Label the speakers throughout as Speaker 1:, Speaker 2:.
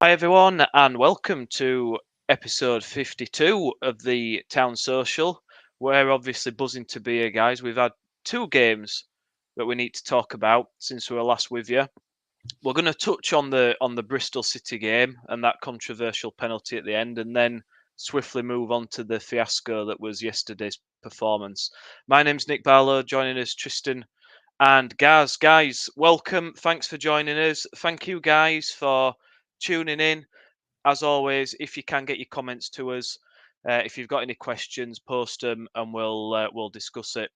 Speaker 1: Hi, everyone, and welcome to episode 52 of the Town Social. We're obviously buzzing to be here, guys. We've had two games that we need to talk about since we were last with you. We're going to touch on the Bristol City game and that controversial penalty at the end, and then swiftly move on to the fiasco that was yesterday's performance. My name's Nick Barlow, joining us Tristan and Gaz. Guys, welcome. Thanks for joining us. Thank you, guys, for tuning in. As always, if you can get your comments to us, if you've got any questions, post them and we'll discuss it.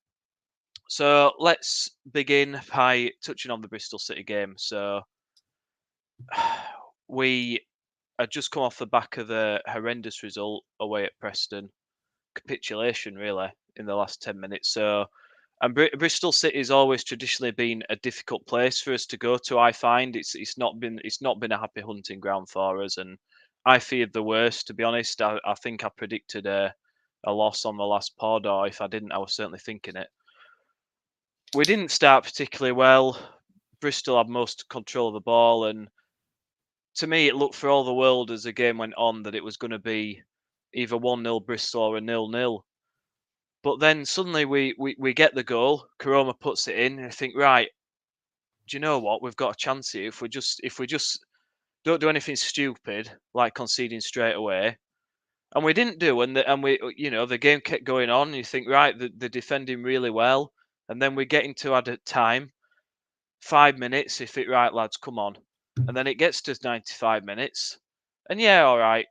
Speaker 1: So let's begin by touching on the Bristol City game. So we had just come off the back of a horrendous result away at Preston, capitulation really in the last 10 minutes. So and Bristol City has always traditionally been a difficult place for us to go to. I find it's not been a happy hunting ground for us, and I feared the worst. To be honest, I think I predicted a loss on the last pod, or if I didn't, I was certainly thinking it. We didn't start particularly well. Bristol had most control of the ball, and to me, it looked for all the world as the game went on that it was going to be either 1-0 Bristol or a 0-0. But then suddenly we get the goal. Karoma puts it in, and I think, right, do you know what? We've got a chance here if we just don't do anything stupid like conceding straight away. And we didn't do, and we the game kept going on. And you think, right, they're defending really well, and then we get into added time, 5 minutes. If it right, lads, come on, and then it gets to 95 minutes, and yeah, all right,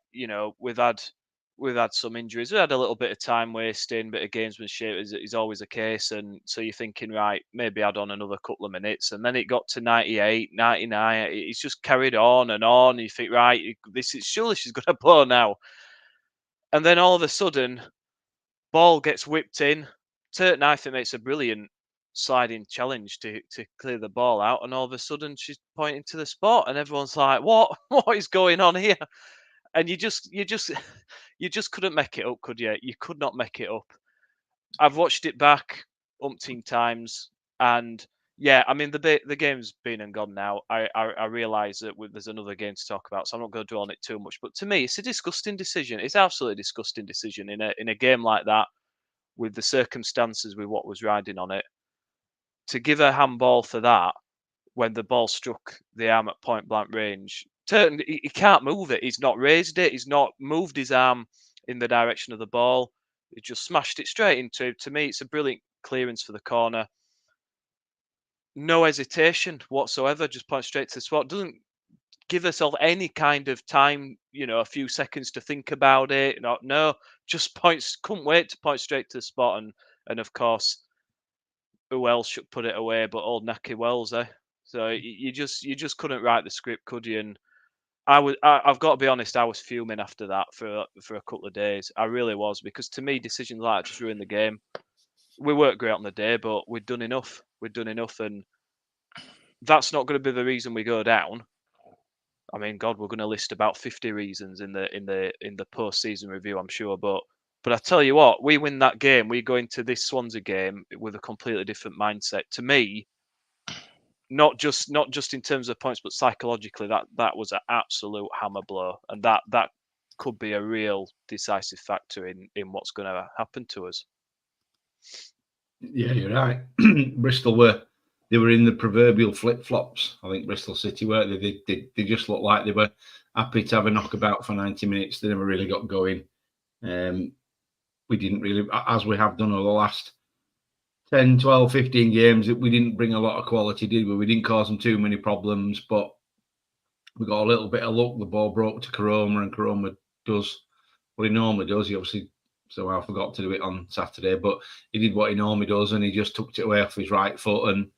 Speaker 1: we've had some injuries. We had a little bit of time wasting, bit of gamesmanship is always the case. And so you're thinking, right, maybe add on another couple of minutes. And then it got to 98, 99. It's just carried on and on. You think, right, this is surely she's going to blow now. And then all of a sudden, ball gets whipped in. Turton, I think, makes a brilliant sliding challenge to clear the ball out. And all of a sudden, she's pointing to the spot. And everyone's like, what? What is going on here? And you just couldn't make it up, could you? You could not make it up. I've watched it back umpteen times, and yeah, I mean the game's been and gone now. I realise that there's another game to talk about, so I'm not going to dwell on it too much. But to me, it's a disgusting decision. It's absolutely disgusting decision in a game like that, with the circumstances with what was riding on it, to give a handball for that when the ball struck the arm at point blank range. Turton, he can't move it. He's not raised it. He's not moved his arm in the direction of the ball. He just smashed it straight into. To me, it's a brilliant clearance for the corner. No hesitation whatsoever. Just point straight to the spot. Doesn't give herself any kind of time, a few seconds to think about it. No, just points. Couldn't wait to point straight to the spot. And of course, who else should put it away but old Naki Wells, eh? So you just couldn't write the script, could you? And I've got to be honest, I was fuming after that for a couple of days. I really was, because to me, decisions like that just ruin the game. We weren't great on the day, but we'd done enough. And that's not going to be the reason we go down. I mean, God, we're going to list about 50 reasons in the post-season review, I'm sure. But I tell you what, we win that game, we go into this Swansea game with a completely different mindset. To me, not just in terms of points, but psychologically, that was an absolute hammer blow, and that could be a real decisive factor in what's going to happen to us.
Speaker 2: Yeah, you're right. Bristol were in the proverbial flip flops. I think Bristol City were. They just looked like they were happy to have a knockabout for 90 minutes. They never really got going. We didn't really, as we have done over the last 10, 12, 15 games, we didn't bring a lot of quality, did we? We didn't cause them too many problems, but we got a little bit of luck. The ball broke to Karoma, and Karoma does what he normally does. He obviously somehow forgot to do it on Saturday, but he did what he normally does, and he just tucked it away off his right foot. And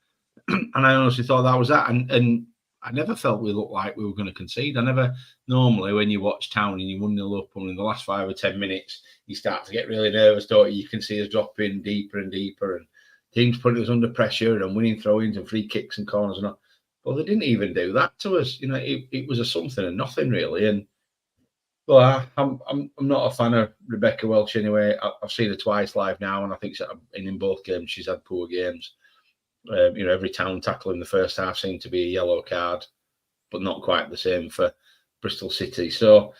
Speaker 2: and I honestly thought that was that. And I never felt we looked like we were going to concede. I never, normally when you watch Town and you 1-0 up, and in the last 5 or 10 minutes, you start to get really nervous, don't you? You can see us dropping deeper and deeper, and teams putting us under pressure and winning throw-ins and free kicks and corners and all. Well, they didn't even do that to us. It was a something and nothing really. And well, I'm not a fan of Rebecca Welch anyway. I've seen her twice live now, and I think in both games she's had poor games. Every Town tackle in the first half seemed to be a yellow card, but not quite the same for Bristol City. So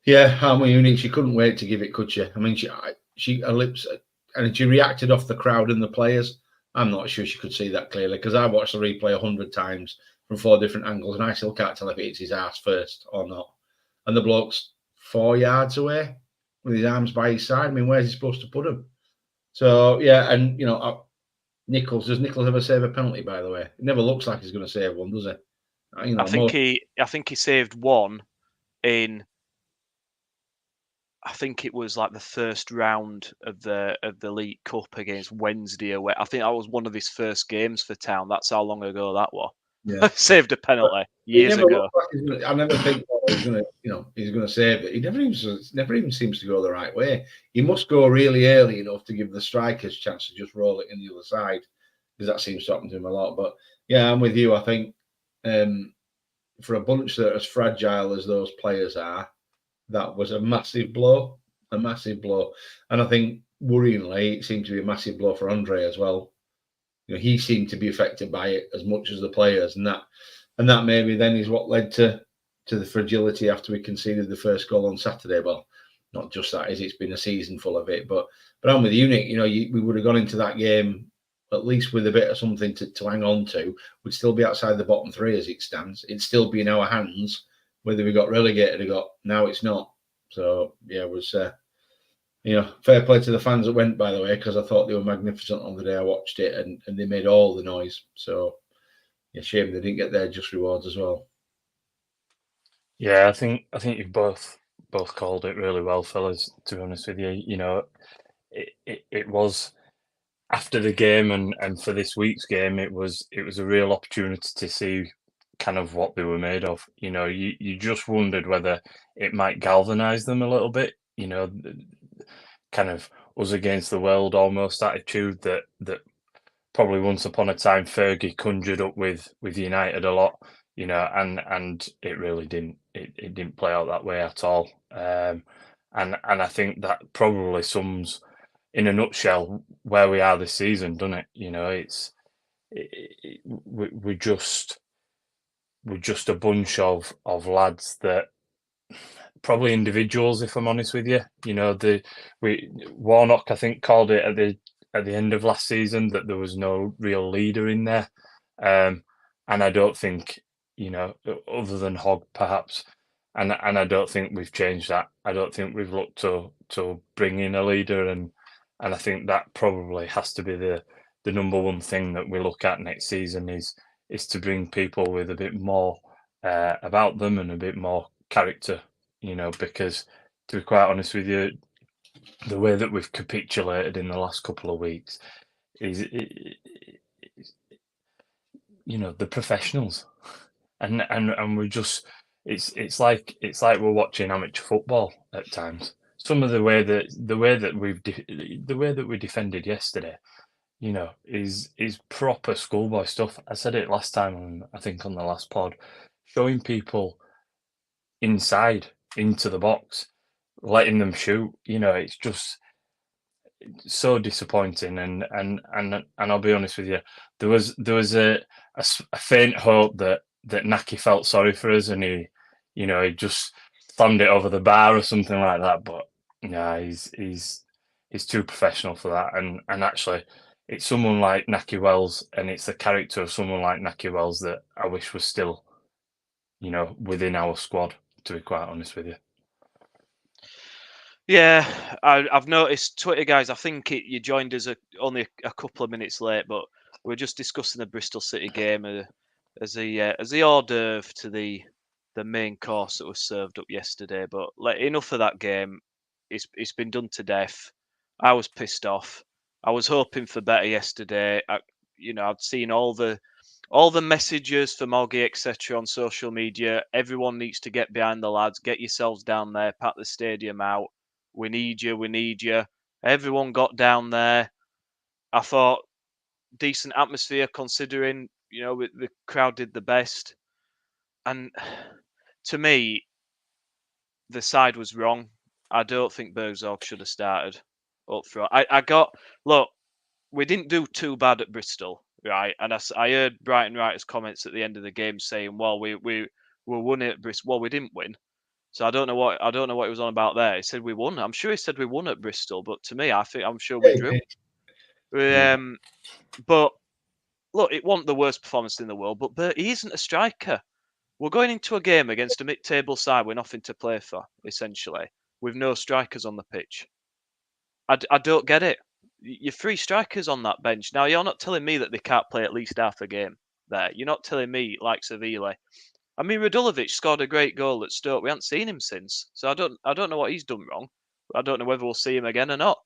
Speaker 2: yeah, Harmony Unique, she couldn't wait to give it, could she? I mean, her lips, and she reacted off the crowd and the players. I'm not sure she could see that clearly because I watched the replay 100 times from 4 different angles, and I still can't tell if it hits his ass first or not. And the bloke's 4 yards away with his arms by his side. I mean, where's he supposed to put him? So yeah, and Nichols, does Nichols ever save a penalty? By the way, it never looks like he's going to save one, does it?
Speaker 1: I think he saved one in. I think it was like the first round of the League Cup against Wednesday away. I think that was one of his first games for Town. That's how long ago that was. Yeah. Saved a penalty years ago.
Speaker 2: Like I never think he's going to save it. He never even seems to go the right way. He must go really early enough to give the strikers a chance to just roll it in the other side, because that seems to happen to him a lot. But yeah, I'm with you. I think for a bunch that are as fragile as those players are, that was a massive blow. And I think worryingly, it seemed to be a massive blow for Andre as well. He seemed to be affected by it as much as the players, and that maybe then is what led to the fragility after we conceded the first goal on Saturday. Well, not just that, it's been a season full of it. But I'm with you, Nick. We would have gone into that game at least with a bit of something to hang on to. We'd still be outside the bottom 3 as it stands. It'd still be in our hands whether we got relegated or got. Now it's not. So yeah, it was. Fair play to the fans that went, by the way, because I thought they were magnificent on the day I watched it, and they made all the noise. So, yeah, shame they didn't get their just rewards as well.
Speaker 3: Yeah, I think you've both called it really well, fellas. To be honest with you, it was after the game and for this week's game, it was a real opportunity to see kind of what they were made of. You just wondered whether it might galvanise them a little bit. Kind of us against the world almost attitude that probably once upon a time Fergie conjured up with United a lot, and it really didn't. It didn't play out that way at all. And I think that probably sums, in a nutshell, where we are this season, doesn't it? We're just a bunch of lads that. Probably individuals, if I'm honest with you. Warnock, I think, called it at the end of last season that there was no real leader in there, and I don't think, other than Hogg perhaps, and I don't think we've changed that. I don't think we've looked to bring in a leader, and I think that probably has to be the number one thing that we look at next season is to bring people with a bit more about them and a bit more character. Because to be quite honest with you, the way that we've capitulated in the last couple of weeks is, the professionals, and we're just, it's like we're watching amateur football at times. Some of the way that we defended yesterday, is proper schoolboy stuff. I said it last time, I think on the last pod, showing people inside into the box, letting them shoot. It's just so disappointing. And I'll be honest with you, there was a faint hope that Naki felt sorry for us, and he just slammed it over the bar or something like that. But yeah, he's too professional for that. And actually, it's someone like Naki Wells, and it's the character of someone like Naki Wells that I wish was still, within our squad, to be quite honest with you.
Speaker 1: Yeah, I've noticed, Twitter guys, I think you joined us only a couple of minutes late, but we were just discussing the Bristol City game as the hors d'oeuvre to the main course that was served up yesterday. But enough of that game. It's been done to death. I was pissed off. I was hoping for better yesterday. I'd seen all the messages for Moggy, etc. on social media. Everyone needs to get behind the lads. Get yourselves down there. Pack the stadium out. We need you. We need you. Everyone got down there. I thought decent atmosphere considering, the crowd did the best. And to me, the side was wrong. I don't think Bergzorg should have started up front. Look, we didn't do too bad at Bristol, right? And I heard Brighton writers' comments at the end of the game saying, well, we we won it at Bristol. Well, we didn't win. So I don't know what he was on about there. He said we won. I'm sure he said we won at Bristol, but to me, I'm sure we drew. But look, it wasn't the worst performance in the world, but he isn't a striker. We're going into a game against a mid-table side with nothing to play for, essentially, with no strikers on the pitch. I don't get it. You're 3 strikers on that bench. Now, you're not telling me that they can't play at least half a game there. You're not telling me, like Sevilla. I mean, Radulovic scored a great goal at Stoke. We haven't seen him since. So I don't know what he's done wrong. I don't know whether we'll see him again or not.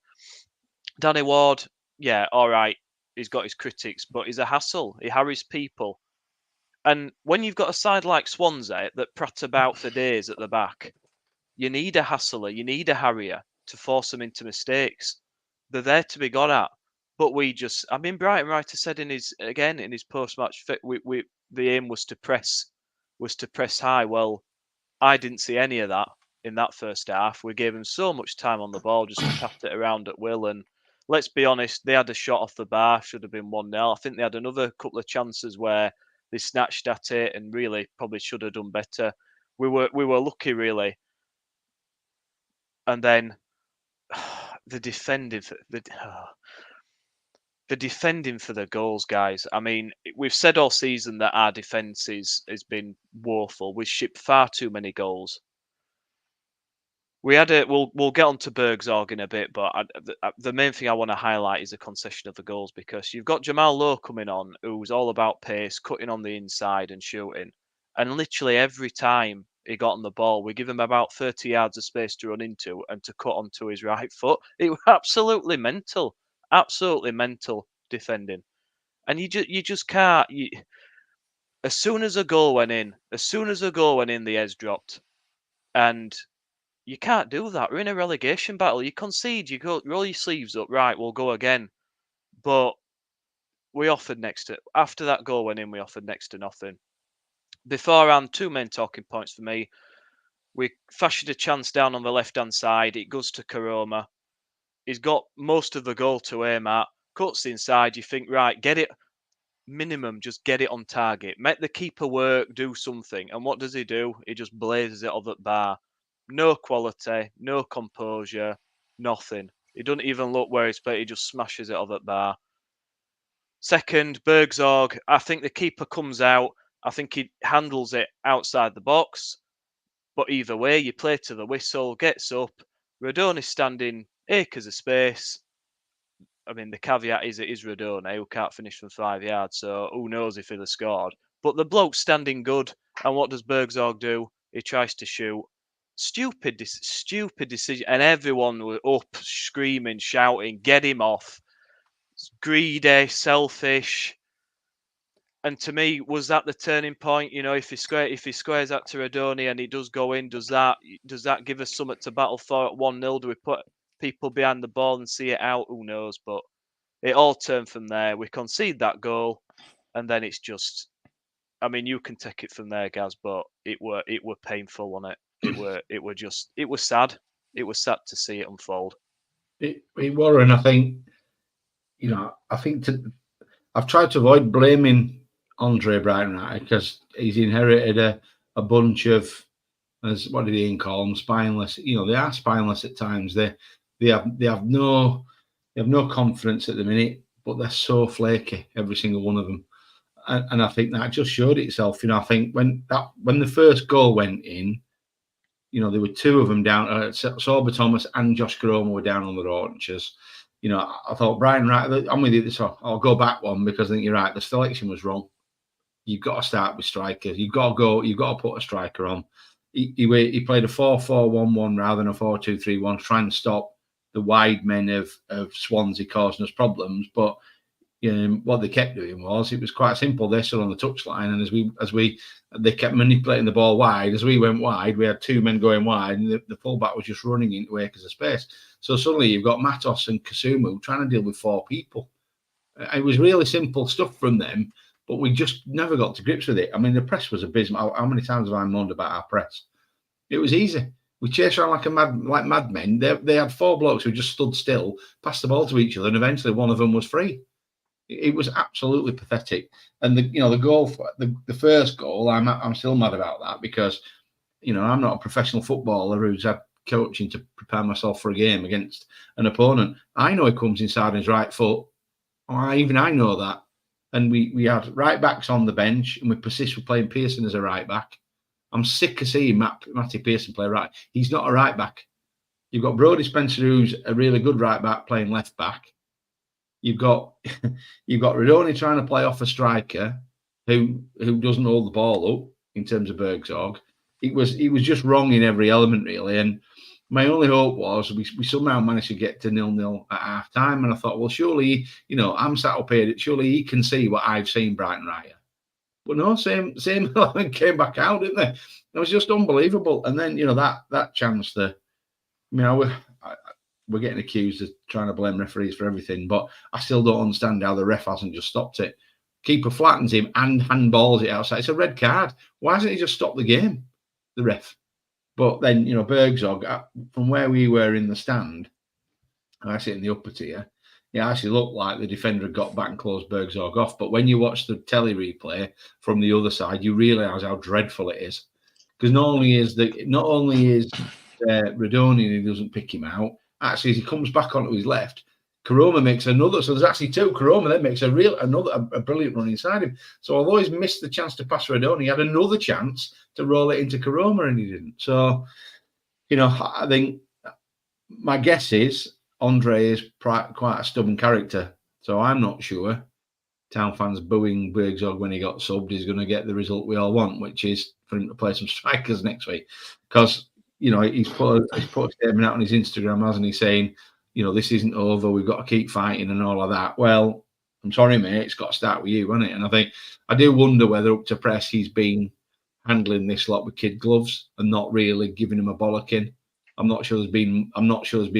Speaker 1: Danny Ward, yeah, all right. He's got his critics, but he's a hassle. He harries people. And when you've got a side like Swansea that prat about for days at the back, you need a hassler, you need a harrier to force them into mistakes. They're there to be got at. But I mean, Brighton Writer said in his post-match, the aim was to press high. Well, I didn't see any of that in that first half. We gave them so much time on the ball just to pass it around at will. And let's be honest, they had a shot off the bar, should have been 1-0. I think they had another couple of chances where they snatched at it and really probably should have done better. We were lucky, really. And then the defending for the goals, guys. I mean, we've said all season that our defence has been woeful. We've shipped far too many goals. We'll get on to Bergzorg in a bit, but the main thing I want to highlight is the concession of the goals, because you've got Jamal Lowe coming on, who's all about pace, cutting on the inside and shooting. And literally every time he got on the ball, we give him about 30 yards of space to run into and to cut onto his right foot. It was absolutely mental defending. And you just can't. As soon as a goal went in, the heads dropped. And you can't do that. We're in a relegation battle. You concede, you roll your sleeves up. Right, we'll go again. But we offered after that goal went in, we offered next to nothing. Beforehand, 2 main talking points for me. We fashioned a chance down on the left-hand side. It goes to Karoma. He's got most of the goal to aim at. Cuts inside. You think, right, get it. Minimum, just get it on target. Make the keeper work, do something. And what does he do? He just blazes it off that bar. No quality, no composure, nothing. He doesn't even look where he's played. He just smashes it off that bar. Second, Bergzorg. I think the keeper comes out. I think he handles it outside the box. But either way, you play to the whistle, gets up. Radoni's standing acres of space. I mean, the caveat is it is Radone, who can't finish from 5 yards, so who knows if he'd have scored. But the bloke's standing good, and what does Bergzorg do? He tries to shoot. Stupid decision, and everyone was up, screaming, shouting, get him off. It's greedy, selfish. And to me, was that the turning point? You know, if he squares that to Radoni and he does go in, does that give us something to battle for at 1-0? Do we put people behind the ball and see it out? Who knows? But it all turned from there. We concede that goal, and then it's just. I mean, you can take it from there, Gaz, but it were painful on it. It was sad. It was sad to see it unfold.
Speaker 2: It were, and I think, I've tried to avoid blaming Andre Brighton because he's inherited a bunch of, as what did Ian call them, spineless. You know, they are spineless at times. They have no confidence at the minute, but they're so flaky, every single one of them. And I think that just showed itself. You know, I think when the first goal went in, you know, there were 2 of them down. Sorba Thomas and Josh Karoma were down on the haunches. You know, I thought, Brian, right, I'm with you. So I'll go back one because I think you're right. The selection was wrong. You've got to start with strikers. You've got to put a striker on. He played a 4-4-1-1 rather than a 4-2-3-1 to try and stop the wide men of Swansea causing us problems. But what they kept doing was, it was quite simple. They stood on the touchline, and they kept manipulating the ball wide. As we went wide, we had 2 men going wide, and the fullback was just running into acres of space. So suddenly you've got Matos and Kasumu trying to deal with 4 people. It was really simple stuff from them, but we just never got to grips with it. I mean, the press was abysmal. How many times have I moaned about our press? It was easy. We chased around like madmen. They had 4 blokes who just stood still, passed the ball to each other, and eventually one of them was free. It was absolutely pathetic. And the goal, the first goal, I'm still mad about that because I'm not a professional footballer who's had coaching to prepare myself for a game against an opponent. I know he comes inside on his right foot. I know that. And we had right backs on the bench, and we persist with playing Pearson as a right back. I'm sick of seeing Matty Pearson play right. He's not a right back. You've got Brodie Spencer, who's a really good right back, playing left back. You've got Redoni trying to play off a striker who doesn't hold the ball up in terms of Bergzorg. He was just wrong in every element, really. And my only hope was we somehow managed to get to 0-0 at half time. And I thought, well, surely, I'm sat up here, surely he can see what I've seen Brighton Raya. But no, same came back out, didn't they? It was just unbelievable. And then, that chance to, we're getting accused of trying to blame referees for everything, but I still don't understand how the ref hasn't just stopped it. Keeper flattens him and handballs it outside. It's a red card. Why hasn't he just stopped the game, the ref? But then, Bergzorg, from where we were in the stand, I sit in the upper tier, it actually looked like the defender had got back and closed Bergzorg off. But when you watch the telly replay from the other side, you realise how dreadful it is. Because not only is Redoni, he doesn't pick him out. Actually, as he comes back onto his left, Karoma makes another. So there's actually two. Karoma then makes a brilliant run inside him. So although he's missed the chance to pass Redoni, he had another chance to roll it into Karoma and he didn't. So, I think my guess is Andre is quite a stubborn character. So I'm not sure town fans booing Bergzorg when he got subbed is going to get the result we all want, which is for him to play some strikers next week. Because he's put a statement out on his Instagram, hasn't he, saying, this isn't over, we've got to keep fighting and all of that. Well, I'm sorry, mate, it's got to start with you, hasn't it? And I do wonder whether up to press he's been handling this lot with kid gloves and not really giving him a bollocking. I'm not sure there's been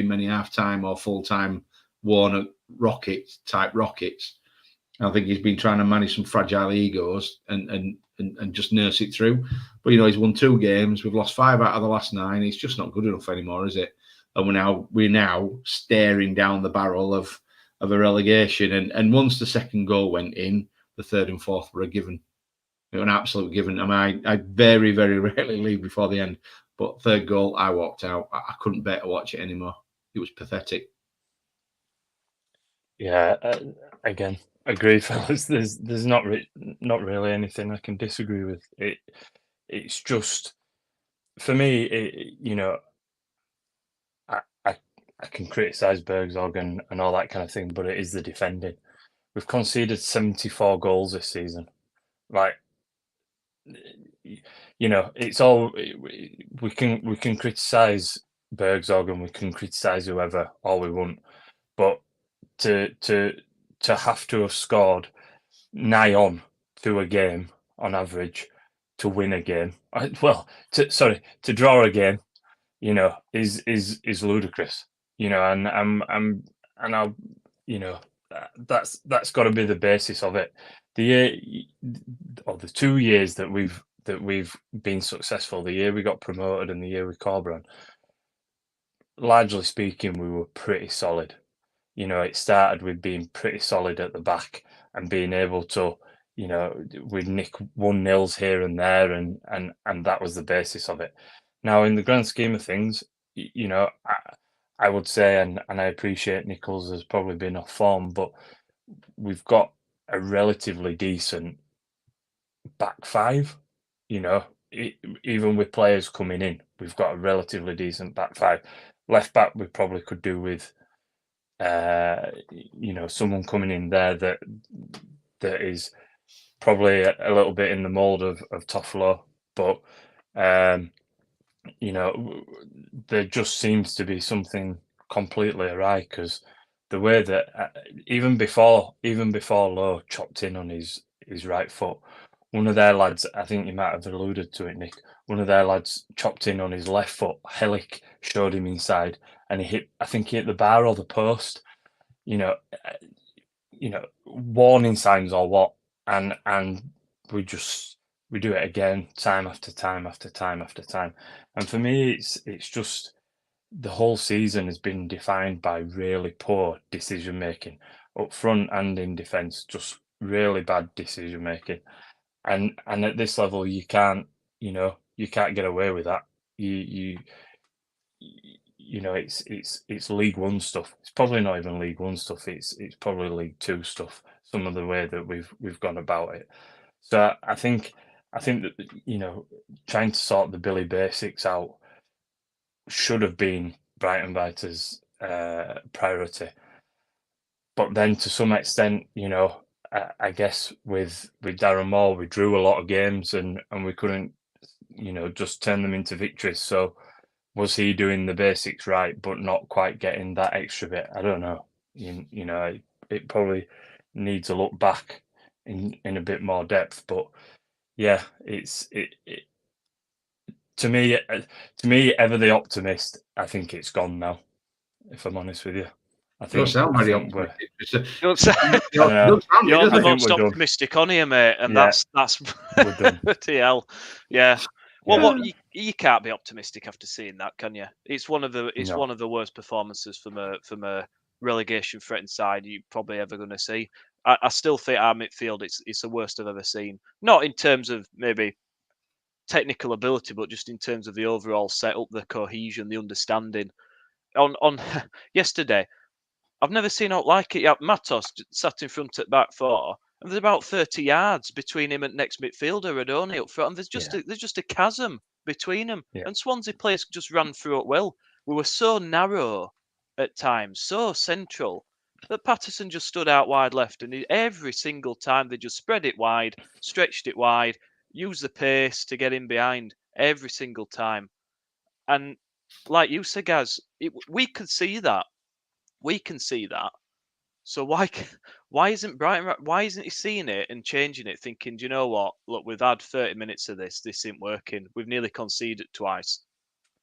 Speaker 2: many half-time or full-time worn rockets. I think he's been trying to manage some fragile egos and just nurse it through. But he's won 2 games. We've lost 5 out of the last 9. It's just not good enough anymore, is it? And we're now staring down the barrel of a relegation. And once the second goal went in, the third and fourth were a given. An absolute given. I very, very rarely leave before the end. But third goal, I walked out. I couldn't bear to watch it anymore. It was pathetic.
Speaker 3: Yeah, again, agree, fellas. There's not really anything I can disagree with. It's just, for me, I can criticise Bergzorg and all that kind of thing, but it is the defending. We've conceded 74 goals this season. Like, it's all we can criticise Bergzorg and we can criticise whoever all we want, but to have to have scored nigh on to a game on average to win a game, to draw a game, is ludicrous, and I'll, that's got to be the basis of it. The year, or the 2 years that we've been successful, the year we got promoted and the year with Corberan, largely speaking, we were pretty solid. It started with being pretty solid at the back and being able to, we'd nick 1-0s here and there, and that was the basis of it. Now, in the grand scheme of things, I would say, and I appreciate Nichols has probably been off form, but we've got a relatively decent back five. Even with players coming in, we've got a relatively decent back five. Left back, we probably could do with, someone coming in there that is probably a little bit in the mould of Toffolo, but there just seems to be something completely awry, because the way that even before Lowe chopped in on his right foot, one of their lads, I think you might have alluded to it, Nick, one of their lads chopped in on his left foot. Helic showed him inside, and he hit the bar or the post. Warning signs or what, and we do it again, time after time after time after time. And for me, it's just the whole season has been defined by really poor decision making. up front and in defence, just really bad decision making. And at this level, you can't get away with that. You know, it's League One stuff. It's probably not even League One stuff. It's probably League Two stuff. Some of the way that we've gone about it. So I think that trying to sort the Billy basics out should have been Brighton Biters' priority. But then to some extent, I guess with Darren Moore, we drew a lot of games and we couldn't, just turn them into victories. So was he doing the basics right, but not quite getting that extra bit? I don't know. It probably needs a look back in a bit more depth. But yeah, to me, ever the optimist. I think it's gone now. If I'm honest with you, I think.
Speaker 2: Sound very
Speaker 1: optimistic.
Speaker 2: You're
Speaker 1: the most optimistic on here, mate, and that's
Speaker 3: we're done.
Speaker 1: TL. Yeah. Well, what you can't be optimistic after seeing that, can you? It's one of the worst performances from a relegation threatened side you're probably ever going to see. I still think our midfield it's the worst I've ever seen. Not in terms of maybe technical ability, but just in terms of the overall setup, the cohesion, the understanding. On yesterday, I've never seen out like it. Matos sat in front at back four, and there's about 30 yards between him and next midfielder Radoni up front. And there's just a chasm between them.
Speaker 3: Yeah.
Speaker 1: And Swansea players just ran through it well. We were so narrow at times, so central, that Patterson just stood out wide left. And every single time they just spread it wide, stretched it wide, used the pace to get in behind every single time. And like you said, guys, we could see that. We can see that. So why isn't Brighton? Why isn't he seeing it and changing it? Thinking, do you know what? Look, we've had 30 minutes of this. This isn't working. We've nearly conceded twice.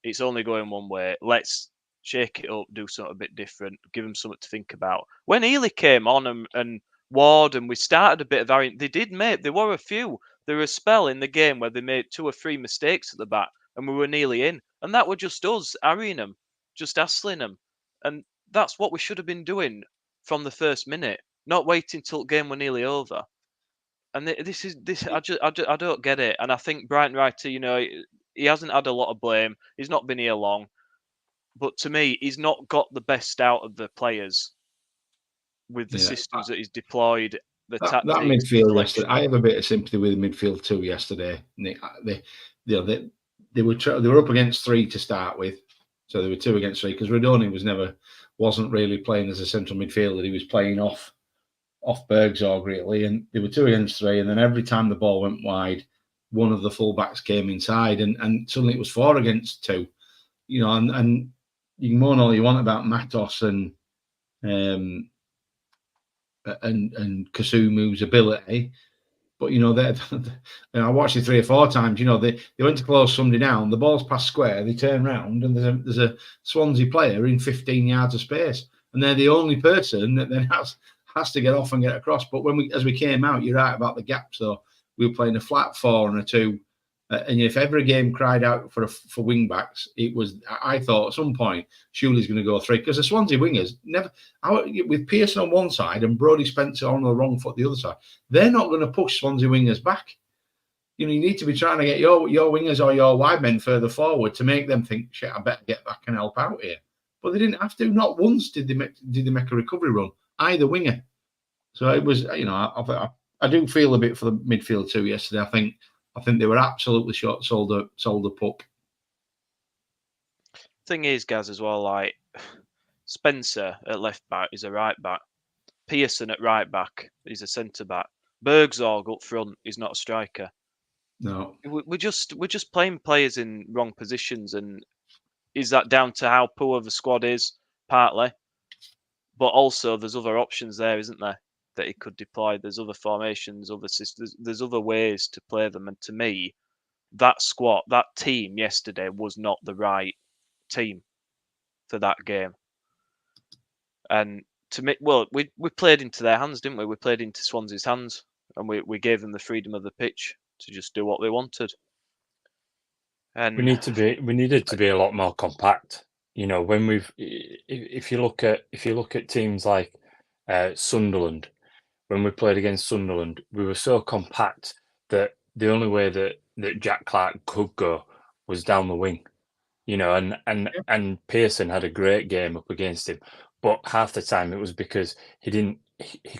Speaker 1: It's only going one way. Let's shake it up, do something a bit different, give them something to think about. When Ely came on and Ward and we started a bit of there were a few. There was a spell in the game where they made 2 or 3 mistakes at the back and we were nearly in. And that were just us harrying them, just hassling them. And that's what we should have been doing from the first minute, not waiting till the game were nearly over. And I don't get it. And I think Brighton Wrighter, he hasn't had a lot of blame. He's not been here long, but to me, he's not got the best out of the players with the systems that he's deployed. That
Speaker 2: midfield yesterday, I have a bit of sympathy with the midfield too. Yesterday, they were up against 3 to start with. So there were 2 against 3 because Radoni wasn't really playing as a central midfielder. He was playing off Bergzorg really, and they were 2 against 3. And then every time the ball went wide, one of the fullbacks came inside, and suddenly it was 4 against 2. And you can moan all you want about Matos and Kasumu's ability. But I watched it 3 or 4 times. They went to close somebody down. The ball's passed square. They turn round and there's a Swansea player in 15 yards of space, and they're the only person that then has to get off and get across. But as we came out, you're right about the gap. So we were playing a flat 4 and a 2, and if ever a game cried out for wing backs, it was. I thought at some point Shuley's going to go 3 because the Swansea wingers never, with Pearson on one side and Brodie Spencer on the wrong foot the other side, they're not going to push Swansea wingers back. You need to be trying to get your wingers or your wide men further forward to make them think, shit, I better get back and help out here. But they didn't have to. Not once did they make a recovery run, either winger. So it was, I do feel a bit for the midfield too yesterday. I think they were absolutely sold a pup.
Speaker 1: Thing is, Gaz, as well, like Spencer at left back is a right back. Pearson at right back is a centre back. Bergzorg up front is not a striker.
Speaker 2: No,
Speaker 1: we're just playing players in wrong positions, and is that down to how poor the squad is? Partly, but also there's other options there, isn't there? That he could deploy. There's other formations, other systems. There's other ways to play them. And to me, that team yesterday was not the right team for that game. And to me, well, we played into their hands, didn't we? We played into Swansea's hands, and we gave them the freedom of the pitch to just do what they wanted. And
Speaker 3: we needed to be a lot more compact. When if you look at teams like Sunderland. When we played against Sunderland, we were so compact that the only way that Jack Clark could go was down the wing, and Pearson had a great game up against him, but half the time it was because he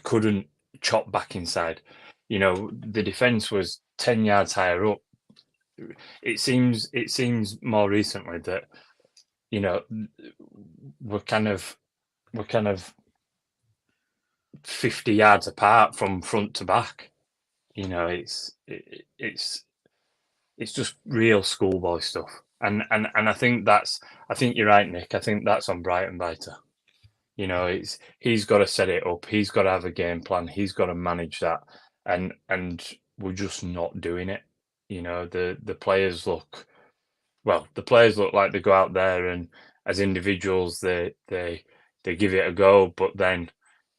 Speaker 3: couldn't chop back inside. The defence was 10 yards higher up. It seems more recently that we're kind of 50 yards apart from front to back. It's just real schoolboy stuff, and I think you're right, Nick. I think that's on Brighton Biter. He's got to set it up. He's got to have a game plan. He's got to manage that, and we're just not doing it. The players look like they go out there and as individuals they give it a go, but then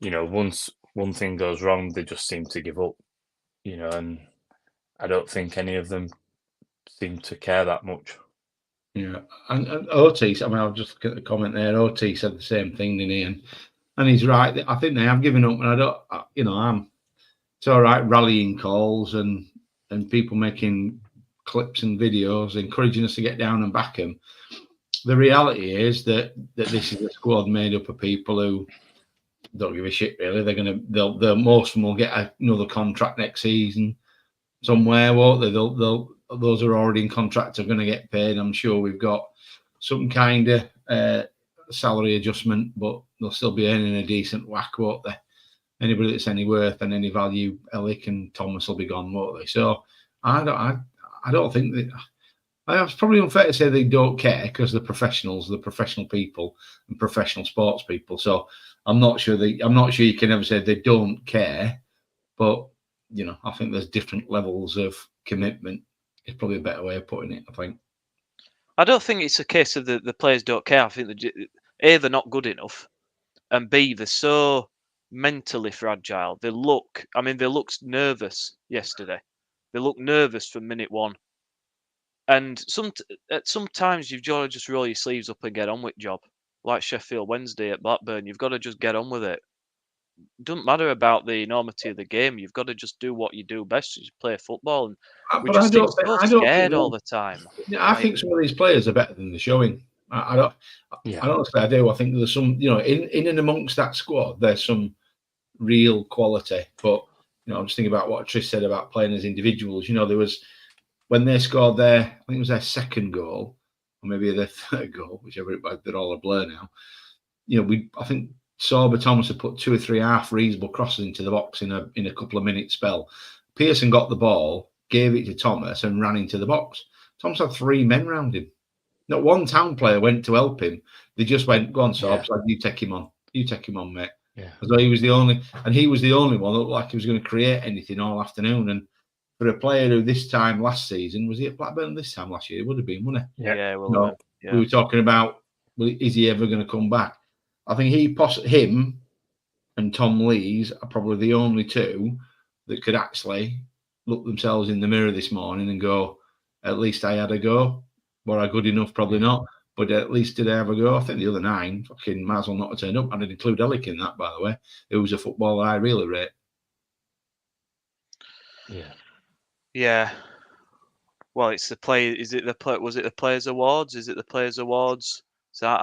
Speaker 3: once one thing goes wrong, they just seem to give up. And I don't think any of them seem to care that much.
Speaker 2: Yeah, and Otis, I mean, I'll just get the comment there. Otis said the same thing, didn't he? And he's right. I think they have given up, and I don't, it's all right rallying calls and people making clips and videos encouraging us to get down and back them. The reality is that this is a squad made up of people who don't give a shit really. They'll most of them will get another contract next season somewhere, won't they? Those who are already in contract are going to get paid. I'm sure we've got some kind of salary adjustment, but they'll still be earning a decent whack, won't they? Anybody that's any worth and any value, Ellick and Thomas will be gone, won't they? So I don't think that. It's probably unfair to say they don't care because they're professionals, they're professional people and professional sports people. So I'm not sure you can ever say they don't care, but I think there's different levels of commitment. It's probably a better way of putting it, I think.
Speaker 1: I don't think it's a case of the players don't care. I think A, they're not good enough, and B, they're so mentally fragile. They looked nervous yesterday. They looked nervous from minute one. And sometimes you've got to just roll your sleeves up and get on with job. Like Sheffield Wednesday at Blackburn, you've got to just get on with it. Doesn't matter about the enormity of the game. You've got to just do what you do best, is play football. And we just seem so scared all the time.
Speaker 2: I think some of these players are better than they're showing. I don't. Yeah. I don't say I do. I think there's some, in and amongst that squad, there's some real quality. But I'm just thinking about what Trish said about playing as individuals. There was when they scored I think it was their second goal, or maybe their third goal, whichever it was. They're all a blur now. I think Sorba Thomas had put 2 or 3 half reasonable crosses into the box in a couple of minute spell. Pearson got the ball, gave it to Thomas, and ran into the box. Thomas had 3 men round him. Not one town player went to help him. They just went, "Go on, Sorbs, you take him on. You take him on, mate."
Speaker 3: Yeah.
Speaker 2: As though he was the only one that looked like he was going to create anything all afternoon. And for a player who this time last season, was he at Blackburn this time last year? It would have been, wouldn't it?
Speaker 1: Yeah.
Speaker 2: We were talking about, is he ever going to come back? I think him and Tom Lees are probably the only two that could actually look themselves in the mirror this morning and go, at least I had a go. Were I good enough? Probably not. But at least did I have a go? I think the other 9 fucking might as well not have turned up. I did include Ellick in that, by the way. It was a footballer I really rate.
Speaker 3: Yeah.
Speaker 1: Yeah. Well, it's the play. Was it the Players Awards? Is it the Players Awards? Is that?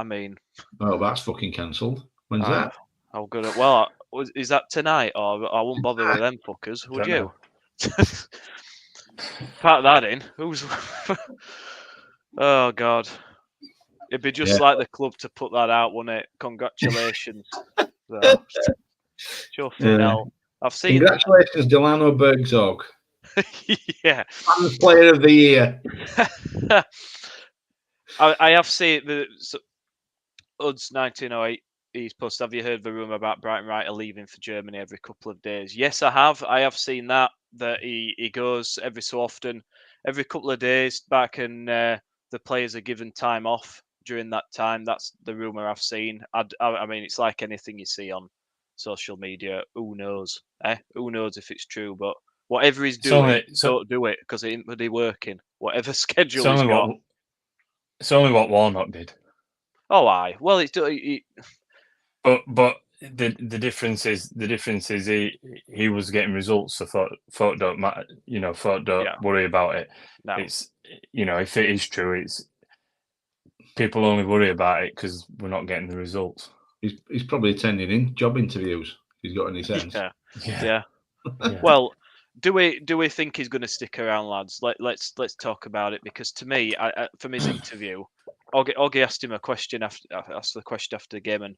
Speaker 2: Oh, that's fucking cancelled. When's that?
Speaker 1: How good? Well, is that tonight? Or I won't bother with them fuckers. Would you? Part that in. Who's? Oh God. It'd be just like the club to put that out, wouldn't it? Congratulations. Hell. I've seen.
Speaker 2: Congratulations, Delano Bergzog.
Speaker 1: Yeah.
Speaker 2: Fans Player of the Year.
Speaker 1: I have seen the UDS 1908. He's posted, have you heard the rumour about Brighton Wright leaving for Germany every couple of days? Yes, I have. I have seen that he goes every so often, every couple of days back, and the players are given time off during that time. That's the rumour I've seen. I mean, it's like anything you see on social media. Who knows? Who knows if it's true? But whatever he's doing, don't do it because it ain't really working. Whatever schedule he's got.
Speaker 3: It's only what Warnock did.
Speaker 1: Oh, aye. Well, it's.
Speaker 3: But the difference is he was getting results, so thought don't matter, thought don't worry about it.
Speaker 1: No.
Speaker 3: It's if it is true, it's people only worry about it because we're not getting the results.
Speaker 2: He's probably attending in job interviews. If he's got any sense.
Speaker 1: Yeah. Well, do we think he's going to stick around, lads? Let's talk about it, because to me, from his interview, Oggy asked him a question asked the question after the game, and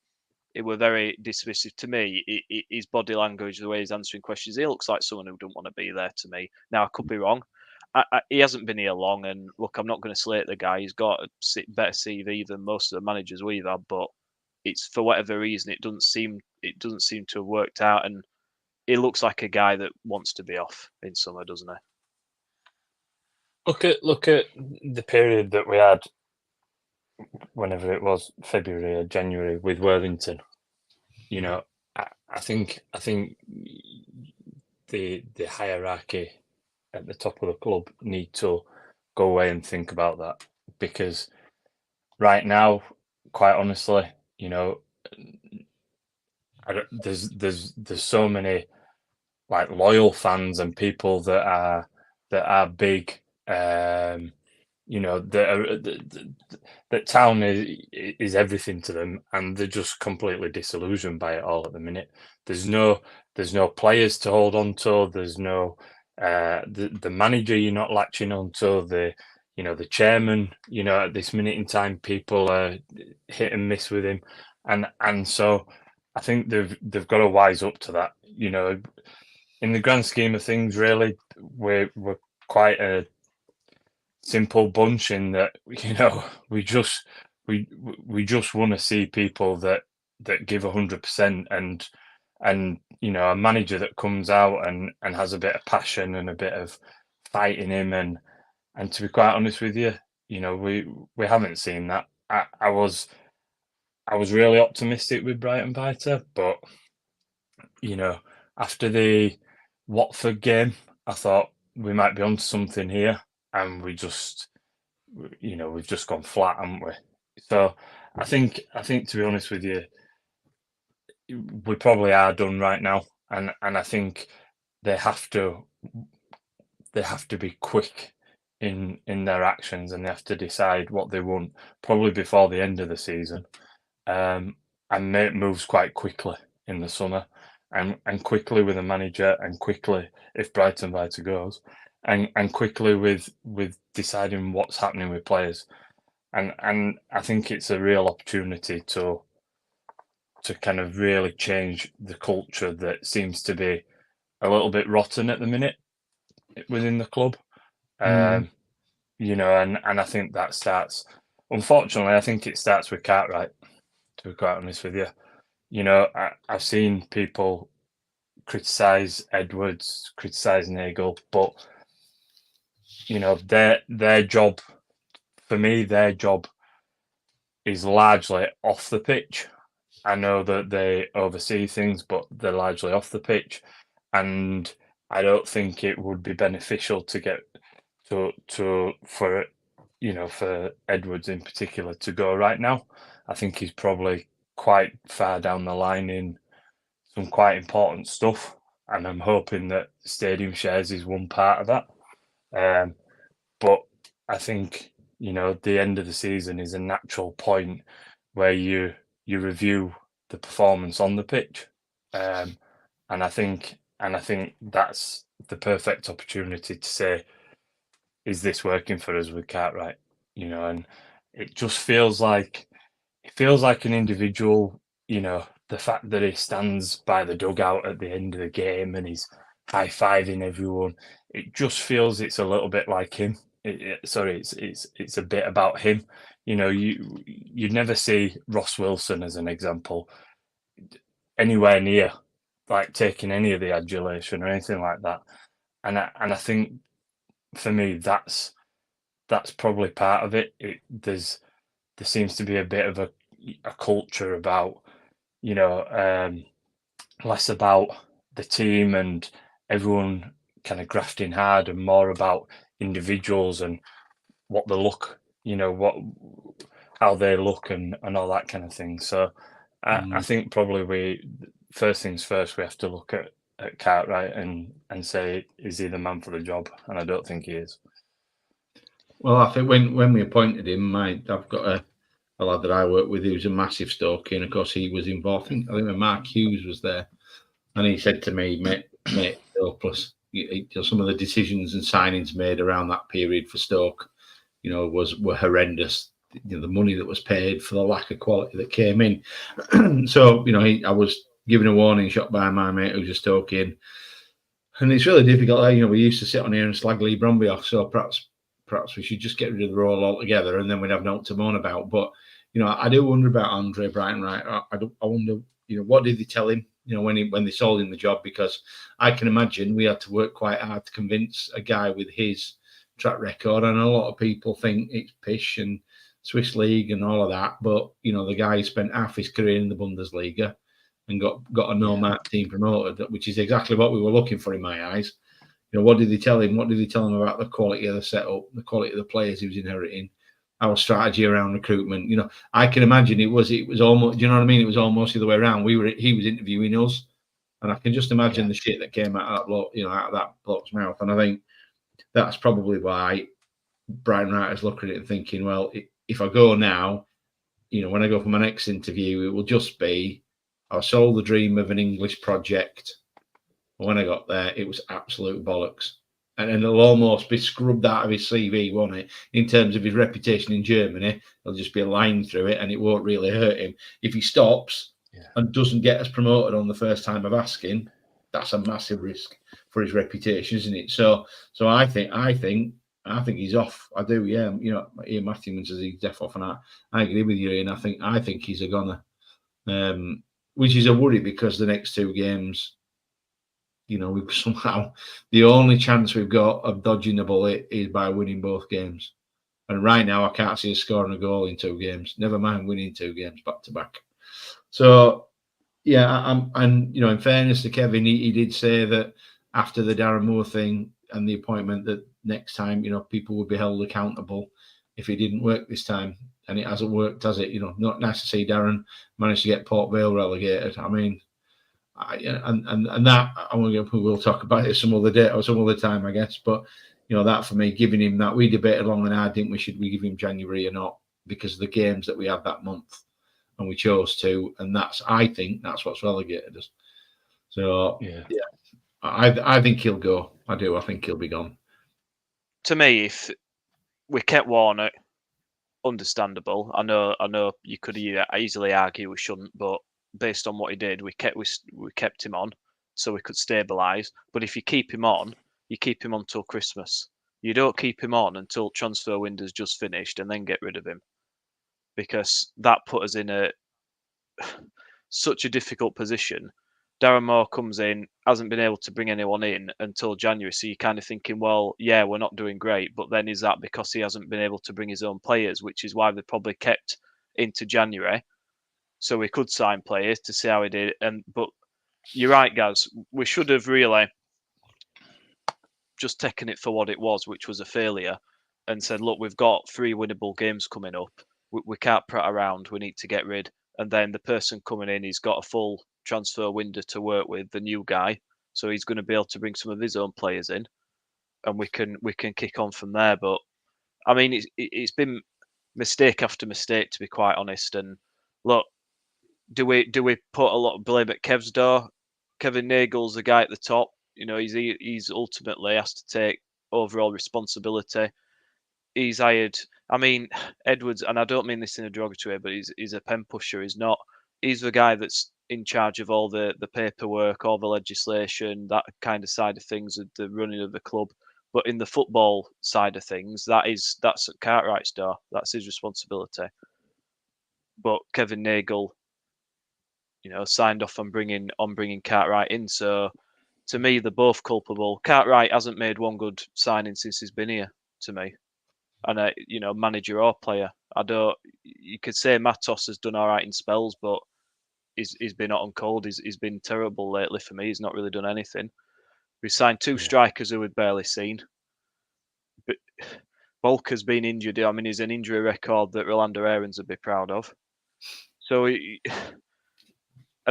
Speaker 1: it were very dismissive to me. His body language, the way he's answering questions, he looks like someone who don't want to be there to me. Now, I could be wrong. He hasn't been here long, and look, I'm not going to slate the guy. He's got a better CV than most of the managers we've had, but it's for whatever reason it doesn't seem to have worked out, and he looks like a guy that wants to be off in summer, doesn't he?
Speaker 3: Look at the period that we had, whenever it was, February or January, with Worthington. I think the hierarchy at the top of the club need to go away and think about that, because right now, quite honestly, there's so many like loyal fans and people that are big, that town is everything to them, and they're just completely disillusioned by it all at the minute. There's no players to hold on to. There's no the manager you're not latching on to. The chairman, at this minute in time, people are hit and miss with him, and so I think they've got to wise up to that. In the grand scheme of things, really, we're quite a simple bunch in that, we just want to see people that give 100%, and a manager that comes out and has a bit of passion and a bit of fight in him, and to be quite honest with you, we haven't seen that. I was really optimistic with Brighton Biter, but after the Watford game, I thought we might be onto something here, and we've just gone flat, haven't we? So I think to be honest with you, we probably are done right now, and I think they have to be quick in their actions, and they have to decide what they want probably before the end of the season, and make moves quite quickly in the summer, and quickly with a manager, and quickly if Brighton Vita goes, and quickly with deciding what's happening with players, and I think it's a real opportunity to kind of really change the culture that seems to be a little bit rotten at the minute within the club. And I think that starts, unfortunately, I think it starts with Cartwright, to be quite honest with you. I've seen people criticise Edwards, criticise Nagel, but their job, for me, their job is largely off the pitch. I know that they oversee things, but they're largely off the pitch, and I don't think it would be beneficial to get for Edwards in particular to go right now. I think he's probably quite far down the line in some quite important stuff, and I'm hoping that stadium shares is one part of that. But I think the end of the season is a natural point where you review the performance on the pitch, and I think that's the perfect opportunity to say, is this working for us with Cartwright? And it just feels like an individual. The fact that he stands by the dugout at the end of the game and he's high-fiving everyone, it just feels it's a little bit like him. It's a bit about him. You'd never see Ross Wilson, as an example, anywhere near like taking any of the adulation or anything like that. And I think for me that's probably part of it. There seems to be a bit of a culture about less about the team and everyone kind of grafting hard, and more about individuals and what they look, how they look, and all that kind of thing. So I think probably first things first, we have to look at Cartwright and say, is he the man for the job? And I don't think he is.
Speaker 2: Well, I think when we appointed him, I've got a lad that I work with who's a massive Stokey, and of course he was involved. I think when Mark Hughes was there, and he said to me, mate, plus some of the decisions and signings made around that period for Stoke, were horrendous. The money that was paid for the lack of quality that came in. So I was given a warning shot by my mate who's a Stokian, and it's really difficult. We used to sit on here and slag Lee Bromby off, so perhaps we should just get rid of the role altogether, and then we'd have no to moan about. But I do wonder about Andre Brighton-Wright. I wonder, what did they tell him? When they sold him the job, because I can imagine we had to work quite hard to convince a guy with his track record, and a lot of people think it's pish and Swiss League and all of that. But the guy spent half his career in the Bundesliga and got a no-mark team promoted, which is exactly what we were looking for in my eyes. What did they tell him? What did they tell him about the quality of the setup, the quality of the players he was inheriting, our strategy around recruitment? I can imagine it was almost, do you know what I mean? It was almost the other way around. He was interviewing us, and I can just imagine the shit that came out of that bloke, out of that bloke's mouth. And I think that's probably why Brian Wright is looking at it and thinking, well, if I go now, when I go for my next interview, it will just be, I sold the dream of an English project. When I got there, it was absolute bollocks. And it'll almost be scrubbed out of his CV, won't it? In terms of his reputation in Germany, there'll just be a line through it, and it won't really hurt him. If he stops and doesn't get us promoted on the first time of asking, that's a massive risk for his reputation, isn't it? So I think he's off. I do, yeah. Ian Matthews says he's deaf off, and I agree with you, Ian. I think he's a goner, which is a worry, because the next two games, we've somehow, the only chance we've got of dodging the bullet is by winning both games. And right now, I can't see us scoring a goal in 2 games. Never mind winning 2 games back to back. So, yeah, in fairness to Kevin, he did say that after the Darren Moore thing and the appointment, that next time, people would be held accountable if it didn't work this time. And it hasn't worked, has it? Not nice to see Darren manage to get Port Vale relegated. I mean, and that we'll talk about it some other day or some other time, I guess. But that for me, giving him that, we debated long and hard, didn't we? Should we give him January or not, because of the games that we had that month, and we chose to, and I think that's what's relegated us. So I think he'll go. I do. I think he'll be gone.
Speaker 1: To me, if we kept Warnock, understandable. I know you could easily argue we shouldn't, but based on what he did, we kept him on so we could stabilise. But if you keep him on, you keep him on till Christmas. You don't keep him on until transfer window's just finished and then get rid of him, because that put us in such a difficult position. Darren Moore comes in, hasn't been able to bring anyone in until January, so you're kind of thinking, well, yeah, we're not doing great, but then is that because he hasn't been able to bring his own players, which is why they probably kept into January, so we could sign players to see how he did. But you're right, guys, we should have really just taken it for what it was, which was a failure, and said, look, we've got 3 winnable games coming up. We can't prat around. We need to get rid. And then the person coming in, he's got a full transfer window to work with, the new guy, so he's going to be able to bring some of his own players in, and we can kick on from there. But I mean, it's been mistake after mistake, to be quite honest. And look, do we put a lot of blame at Kev's door? Kevin Nagel's the guy at the top. He's ultimately has to take overall responsibility. He's hired. I mean, Edwards, and I don't mean this in a derogatory way, but he's a pen pusher. He's the guy that's in charge of all the paperwork, all the legislation, that kind of side of things, the running of the club. But in the football side of things, that's at Cartwright's door. That's his responsibility. But Kevin Nagel, signed off on bringing Cartwright in. So to me, they're both culpable. Cartwright hasn't made one good signing since he's been here, to me. And manager or player, you could say Matos has done all right in spells, but he's been hot and cold. He's been terrible lately for me. He's not really done anything. We signed 2 strikers who we'd barely seen. But Volker's been injured. I mean, he's an injury record that Rolando Aarons would be proud of. So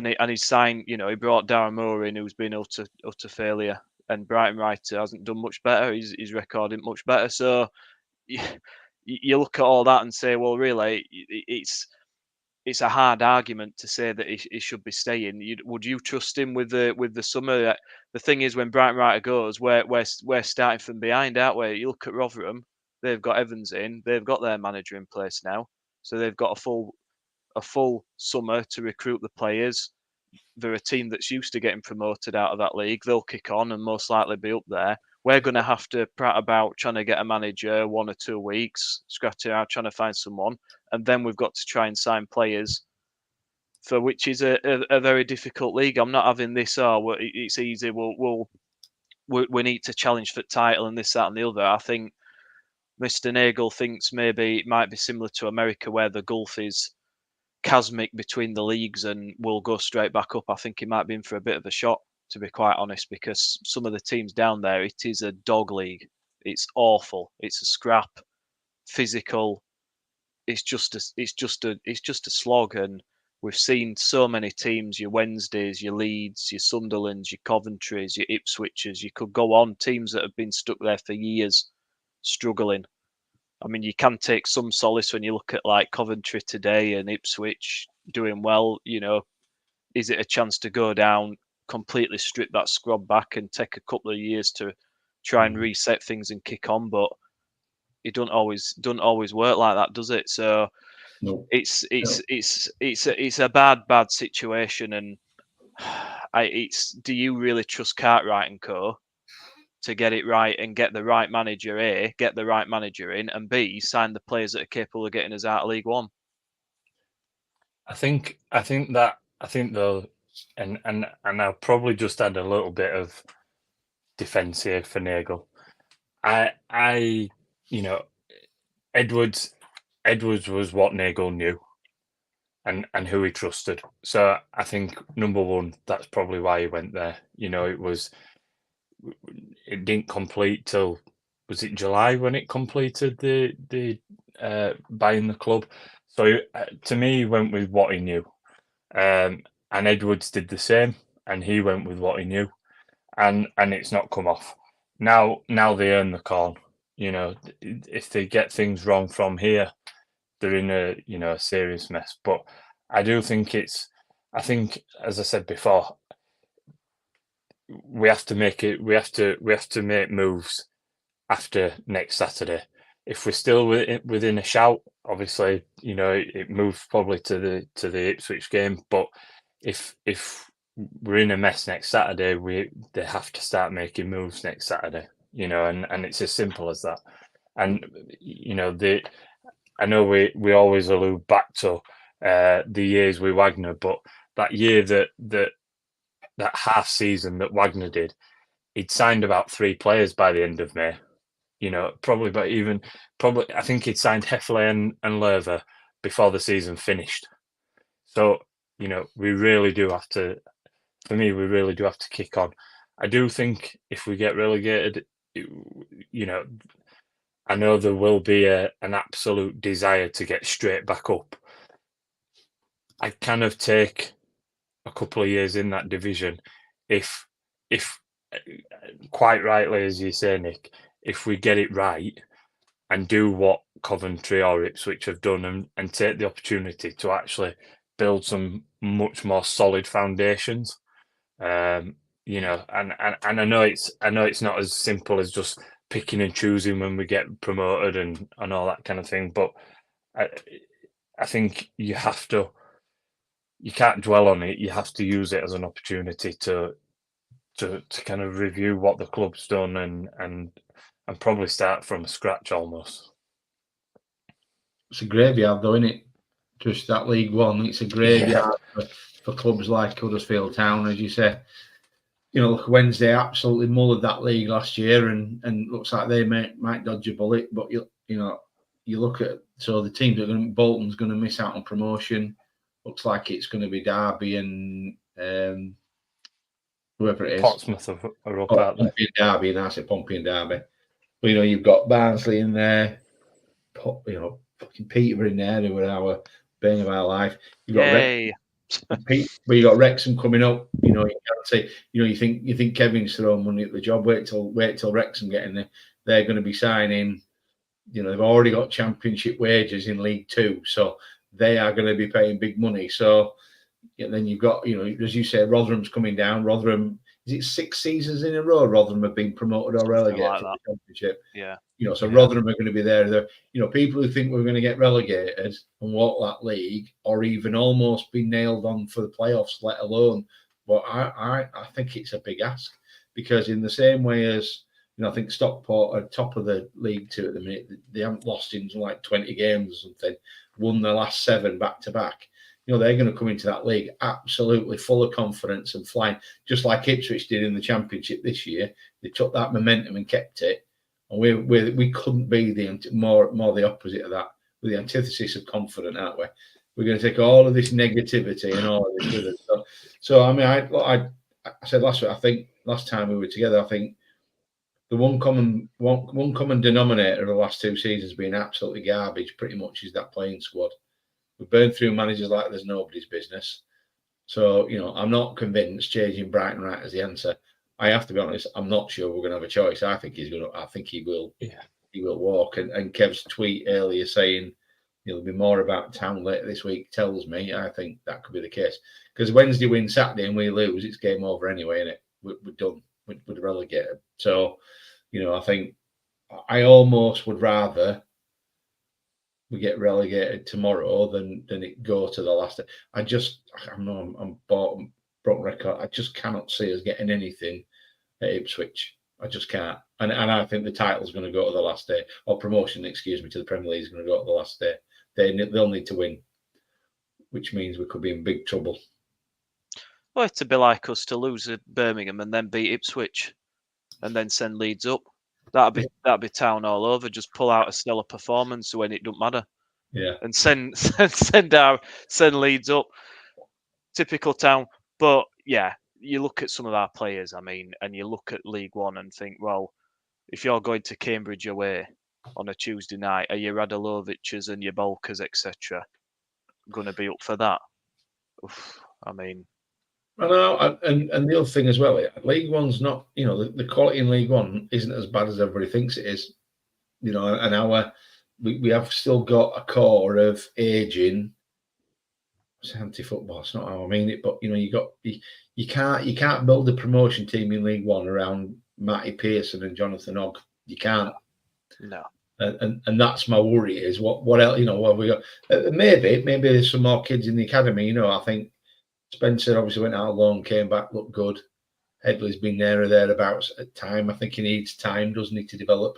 Speaker 1: and he signed. You know, he brought Darren Moore in, who's been utter failure, and Brighton Wrighter hasn't done much better. His record isn't much better. So you look at all that and say, well, really, it's a hard argument to say that he should be staying. Would you trust him with the summer? The thing is, when Brighton Wrighter goes, we're starting from behind, aren't we? You look at Rotherham; they've got Evans in, they've got their manager in place now, so they've got a full summer to recruit the players. They're a team that's used to getting promoted out of that league. They'll kick on and most likely be up there. We're going to have to prat about trying to get a manager 1 or 2 weeks, scratching out trying to find someone, and then we've got to try and sign players for which is a very difficult league. I'm not having this. Oh, it's easy. We need to challenge for title and this, that, and the other. I think Mr. Nagel thinks maybe it might be similar to America, where the gulf is chasmic between the leagues and we'll go straight back up. I think he might be in for a bit of a shock, to be quite honest, because some of the teams down there, it is a dog league. It's awful. It's a scrap, physical. It's just a slog, and we've seen so many teams, your Wednesdays, your Leeds, your Sunderlands, your Coventrys, your Ipswiches. You could go on, teams that have been stuck there for years, struggling. I mean, you can take some solace when you look at like Coventry today and Ipswich doing well. You know, is it a chance to go down, completely strip that squad back and take a couple of years to try and reset things and kick on? But it don't always work like that, does it? So
Speaker 2: No.
Speaker 1: it's a bad situation, and do you really trust Cartwright and co to get it right and get the right manager? A, get the right manager in, and B, sign the players that are capable of getting us out of League One.
Speaker 3: I think though, and I'll probably just add a little bit of defence here for Nagel. I you know, Edwards was what Nagel knew and who he trusted. So I think number one, that's probably why he went there. You know, it didn't complete till, was it July when it completed the buying the club? So to me, he went with what he knew, and Edwards did the same, and he went with what he knew, and it's not come off. Now they earn the corn. You know, if they get things wrong from here, they're in a serious mess. But I do think I think, as I said before, we have to make it. We have to make moves after next Saturday. If we're still within a shout, obviously, you know, it moves probably to the Ipswich game. But if we're in a mess next Saturday, they have to start making moves next Saturday. You know, and it's as simple as that. And you know, I know we always allude back to the years with Wagner, but that year that half season that Wagner did, he'd signed about 3 players by the end of May. You know, probably I think he'd signed Heffley and Lerver before the season finished. So, you know, we really do have to kick on. I do think if we get relegated, you know, I know there will be an absolute desire to get straight back up. I kind of take a couple of years in that division if quite rightly, as you say, Nick, if we get it right and do what Coventry or Ipswich have done and take the opportunity to actually build some much more solid foundations. You know, and I know it's not as simple as just picking and choosing when we get promoted and all that kind of thing, but I think you can't dwell on it. You have to use it as an opportunity to kind of review what the club's done and probably start from scratch almost.
Speaker 2: It's a graveyard, though, isn't it? Just that League One. It's a graveyard for clubs like Huddersfield Town, as you say. You know, Wednesday absolutely mullered that league last year, and looks like they might dodge a bullet. But you look at the teams that are going. Bolton's going to miss out on promotion. Looks like it's going to be Derby and whoever it is.
Speaker 3: Portsmouth are up out there.
Speaker 2: Derby, and I say Pompey and Derby. But you know, you've got Barnsley in there. You know, fucking Peterborough in there, who were our bane of our life. You've got But you got Wrexham coming up. You know, you can't say. You know, you think Kevin's throwing money at the job. Wait till Wrexham get in there. They're going to be signing. You know, they've already got Championship wages in League Two, so they are going to be paying big money. So then you've got, you know, as you say, Rotherham's coming down. Rotherham, is it 6 seasons in a row? Rotherham have been promoted or relegated
Speaker 1: like
Speaker 2: from
Speaker 1: that.
Speaker 2: the Championship.
Speaker 1: Yeah.
Speaker 2: You know, so
Speaker 1: Yeah.
Speaker 2: Rotherham are going to be there. You know, people who think we're going to get relegated and walk that league, or even almost be nailed on for the playoffs, let alone. But I think it's a big ask, because in the same way as, you know, I think Stockport are top of the League Two at the minute. They haven't lost in like 20 games or something. Won the last 7 back to back. You know, they're going to come into that league absolutely full of confidence and flying, just like Ipswich did in the Championship this year. They took that momentum and kept it. And we couldn't be more the opposite of that. We're the antithesis of confident, aren't we? We're going to take all of this negativity and all of this with us. So I mean, I said last week, I think last time we were together, I think the one common denominator of the last 2 seasons being absolutely garbage pretty much is that playing squad. We've burned through managers like there's nobody's business. So, you know, I'm not convinced changing Brighton right as the answer. I have to be honest, I'm not sure we're going to have a choice. I think he will.
Speaker 3: Yeah.
Speaker 2: He will walk. And Kev's tweet earlier saying there'll be more about town later this week tells me I think that could be the case. Because Wednesday win Saturday and we lose, it's game over anyway, isn't it? We're done. We're relegated. So, you know, I think I almost would rather we get relegated tomorrow than it go to the last. I'm broken record. I just cannot see us getting anything at Ipswich. I just can't. And I think the title's going to go to the last day, or promotion, excuse me, to the Premier League is going to go to the last day. They'll need to win, which means we could be in big trouble.
Speaker 1: Well, it'd be like us to lose at Birmingham and then beat Ipswich, and then send Leeds up. That'd be town all over. Just pull out a stellar performance when it don't matter.
Speaker 2: Yeah.
Speaker 1: And send Leeds up. Typical town. But yeah, you look at some of our players, I mean, and you look at League One and think, well, if you're going to Cambridge away on a Tuesday night, are your Radulovic's and your Bolkers, etc., going to be up for that? Oof, I mean,
Speaker 2: I know, and the other thing as well, League One's not, you know, the quality in League One isn't as bad as everybody thinks it is. You know, and we have still got a core of aging. It's anti-football. It's not how I mean it, but you know, you can't build a promotion team in League One around Matty Pearson and Jonathan Ogg. You can't.
Speaker 1: No.
Speaker 2: And that's my worry is what else, you know, what have we got? Maybe there's some more kids in the academy. You know, I think Spencer obviously went out alone, came back, looked good. Headley's been there or thereabouts at time. I think he needs time, doesn't he, to develop.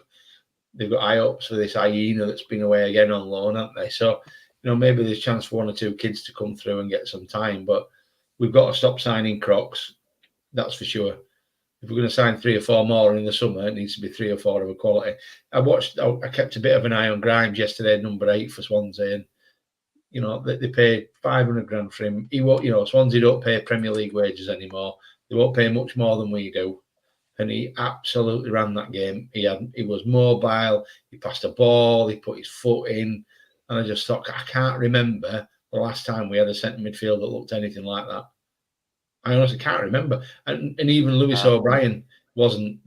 Speaker 2: They've got high hopes for this hyena that's been away again on loan, haven't they? So, you know, maybe there's a chance for 1 or 2 kids to come through and get some time. But we've got to stop signing Crocs. That's for sure. If we're going to sign 3 or 4 more in the summer, it needs to be 3 or 4 of a quality. I kept a bit of an eye on Grimes yesterday, number 8 for Swansea, and you know they paid 500 grand for him. He won't, you know, Swansea don't pay Premier League wages anymore. They won't pay much more than we do, and he absolutely ran that game. He was mobile. He passed a ball. He put his foot in, and I just thought I can't remember the last time we had a centre midfield that looked anything like that. I honestly can't remember. And even Lewis O'Brien wasn't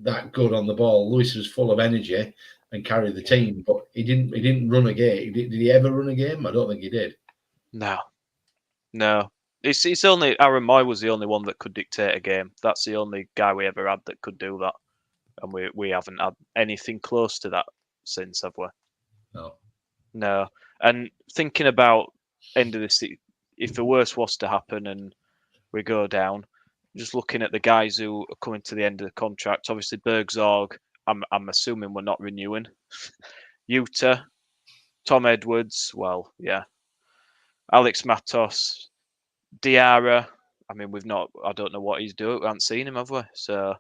Speaker 2: that good on the ball. Lewis was full of energy and carried the team, but he didn't run a game. Did he ever run a game? I don't think he did.
Speaker 1: No. It's only Aaron Moy was the only one that could dictate a game. That's the only guy we ever had that could do that, and we haven't had anything close to that since, have we? No. And thinking about end of this, if the worst was to happen and we go down, just looking at the guys who are coming to the end of the contract. Obviously, Bergzorg, I'm assuming we're not renewing. Utah, Tom Edwards, well, yeah. Alex Matos, Diarra. I mean, I don't know what he's doing. We haven't seen him, have we? So,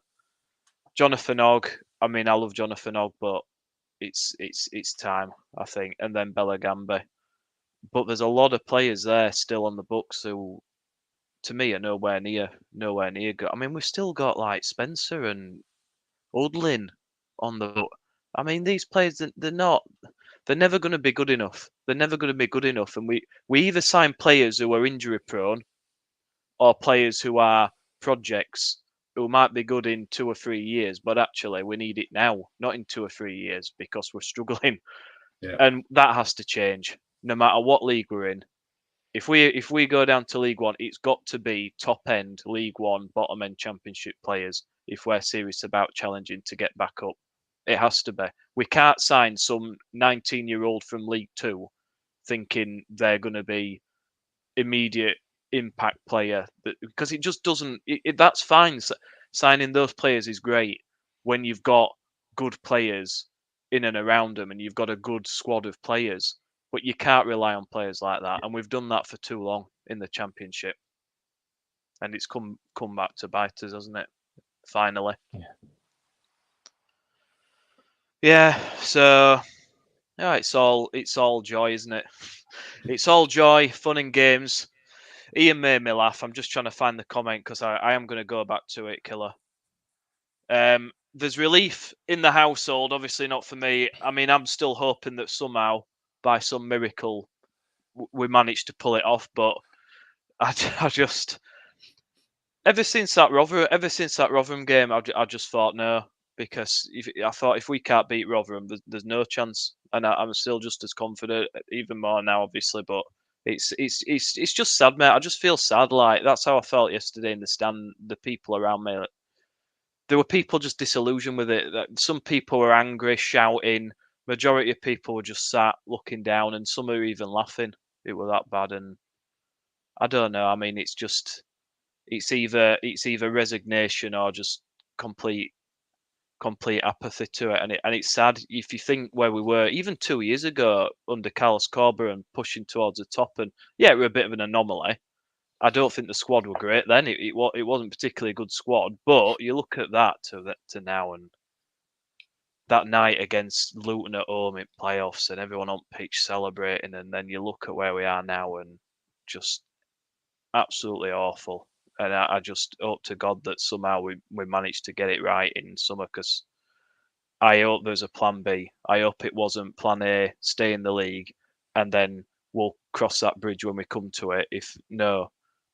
Speaker 1: Jonathan Ogg. I mean, I love Jonathan Ogg, but it's time, I think. And then Belagambe. But there's a lot of players there still on the books who, to me, are nowhere near good. I mean, we've still got like Spencer and Udlin on the book. I mean, these players, they're not they're never going to be good enough. They're never going to be good enough. And we either sign players who are injury prone or players who are projects who might be good in 2 or 3 years, but actually we need it now, not in 2 or 3 years because we're struggling.
Speaker 2: Yeah.
Speaker 1: And that has to change no matter what league we're in. If we go down to League One, it's got to be top end League One, bottom end Championship players if we're serious about challenging to get back up. It has to be. We can't sign some 19-year-old from League Two thinking they're going to be immediate impact player, because it just doesn't. That's fine. Signing those players is great when you've got good players in and around them and you've got a good squad of players. But you can't rely on players like that, and we've done that for too long in the Championship, and it's come back to bite us, hasn't it? Finally. Yeah. So, yeah, it's all joy, isn't it? It's all joy, fun and games. Ian made me laugh. I'm just trying to find the comment because I am going to go back to it, Killer. There's relief in the household, obviously not for me. I mean, I'm still hoping that somehow, by some miracle, we managed to pull it off. But I just, ever since that Rotherham game, I just thought no, because I thought if we can't beat Rotherham, there's no chance, and I'm still just as confident, even more now, obviously, but. It's just sad, mate. I just feel sad. Like that's how I felt yesterday in the stand. The people around me, there were people just disillusioned with it. Some people were angry, shouting. Majority of people were just sat looking down, and some are even laughing. It was that bad, and I don't know. I mean, it's either resignation or just complete apathy to it, and it's sad if you think where we were even 2 years ago under Carlos Corber and pushing towards the top, and yeah, we're a bit of an anomaly. I don't think the squad were great then. It wasn't particularly a good squad, but you look at that to now, and that night against Luton at home in playoffs, and everyone on pitch celebrating, and then you look at where we are now, and just absolutely awful. And I just hope to God that somehow we managed to get it right in summer, because I hope there's a plan B. I hope it wasn't plan A, stay in the league, and then we'll cross that bridge when we come to it. If no,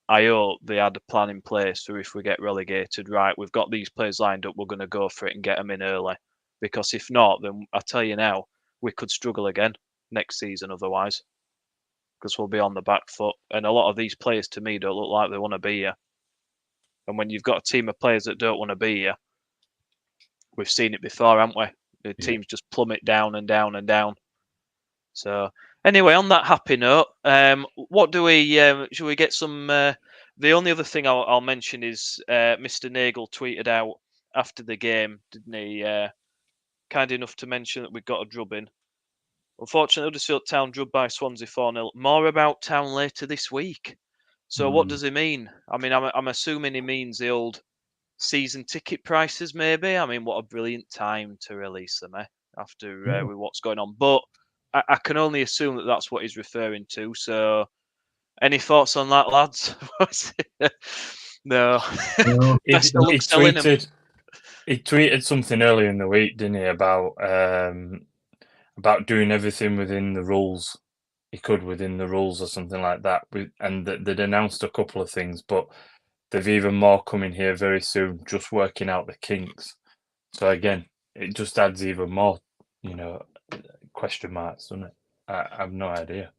Speaker 1: I hope they had a plan in place for if we get relegated, right, we've got these players lined up, we're going to go for it and get them in early. Because if not, then I tell you now, we could struggle again next season otherwise. Because we'll be on the back foot. And a lot of these players, to me, don't look like they want to be here. And when you've got a team of players that don't want to be here, we've seen it before, haven't we? The teams just plummet down and down and down. So anyway, on that happy note, what do we? Should we get some? The only other thing I'll mention is Mr. Nagel tweeted out after the game, didn't he? Kind enough to mention that we got a drubbing. Unfortunately, Huddersfield Town drubbed by Swansea 4-0. More about Town later this week. So what does he mean? I mean, I'm assuming he means the old season ticket prices, maybe. I mean, what a brilliant time to release them, after with what's going on. But I can only assume that that's what he's referring to. So, any thoughts on that, lads? No.
Speaker 3: He tweeted something earlier in the week, didn't he, about doing everything within the rules he could within the rules or something like that. And they'd announced a couple of things, but they've even more coming here very soon, just working out the kinks. So again, it just adds even more, question marks, doesn't it? I have no idea.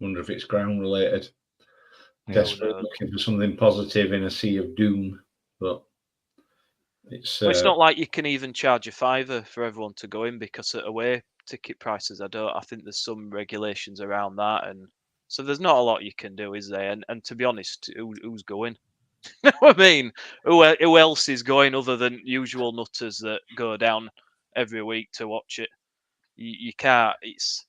Speaker 2: Wonder if it's ground related. Desperately looking for something positive in a sea of doom, but it's
Speaker 1: not like you can even charge a £5 for everyone to go in, because at away ticket prices, I think there's some regulations around that, and so there's not a lot you can do, is there? And to be honest, who's going? You know what I mean? Who else is going other than usual nutters that go down every week to watch it? You can't. It's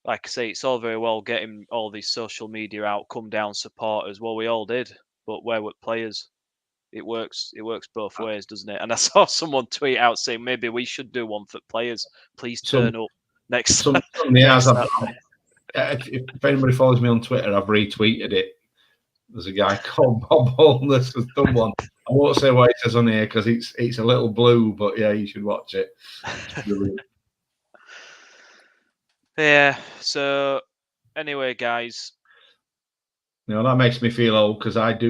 Speaker 1: like I say, it's all very well getting all these social media out, come down supporters. Well, we all did, but where were players? It works both ways, doesn't it? And I saw someone tweet out saying maybe we should do one for players. Please turn up next.
Speaker 2: If anybody follows me on Twitter, I've retweeted it. There's a guy called Bob Holness has done one. I won't say what it says on here because it's a little blue, but yeah, you should watch it.
Speaker 1: Yeah. So anyway, guys.
Speaker 2: That makes me feel old because I've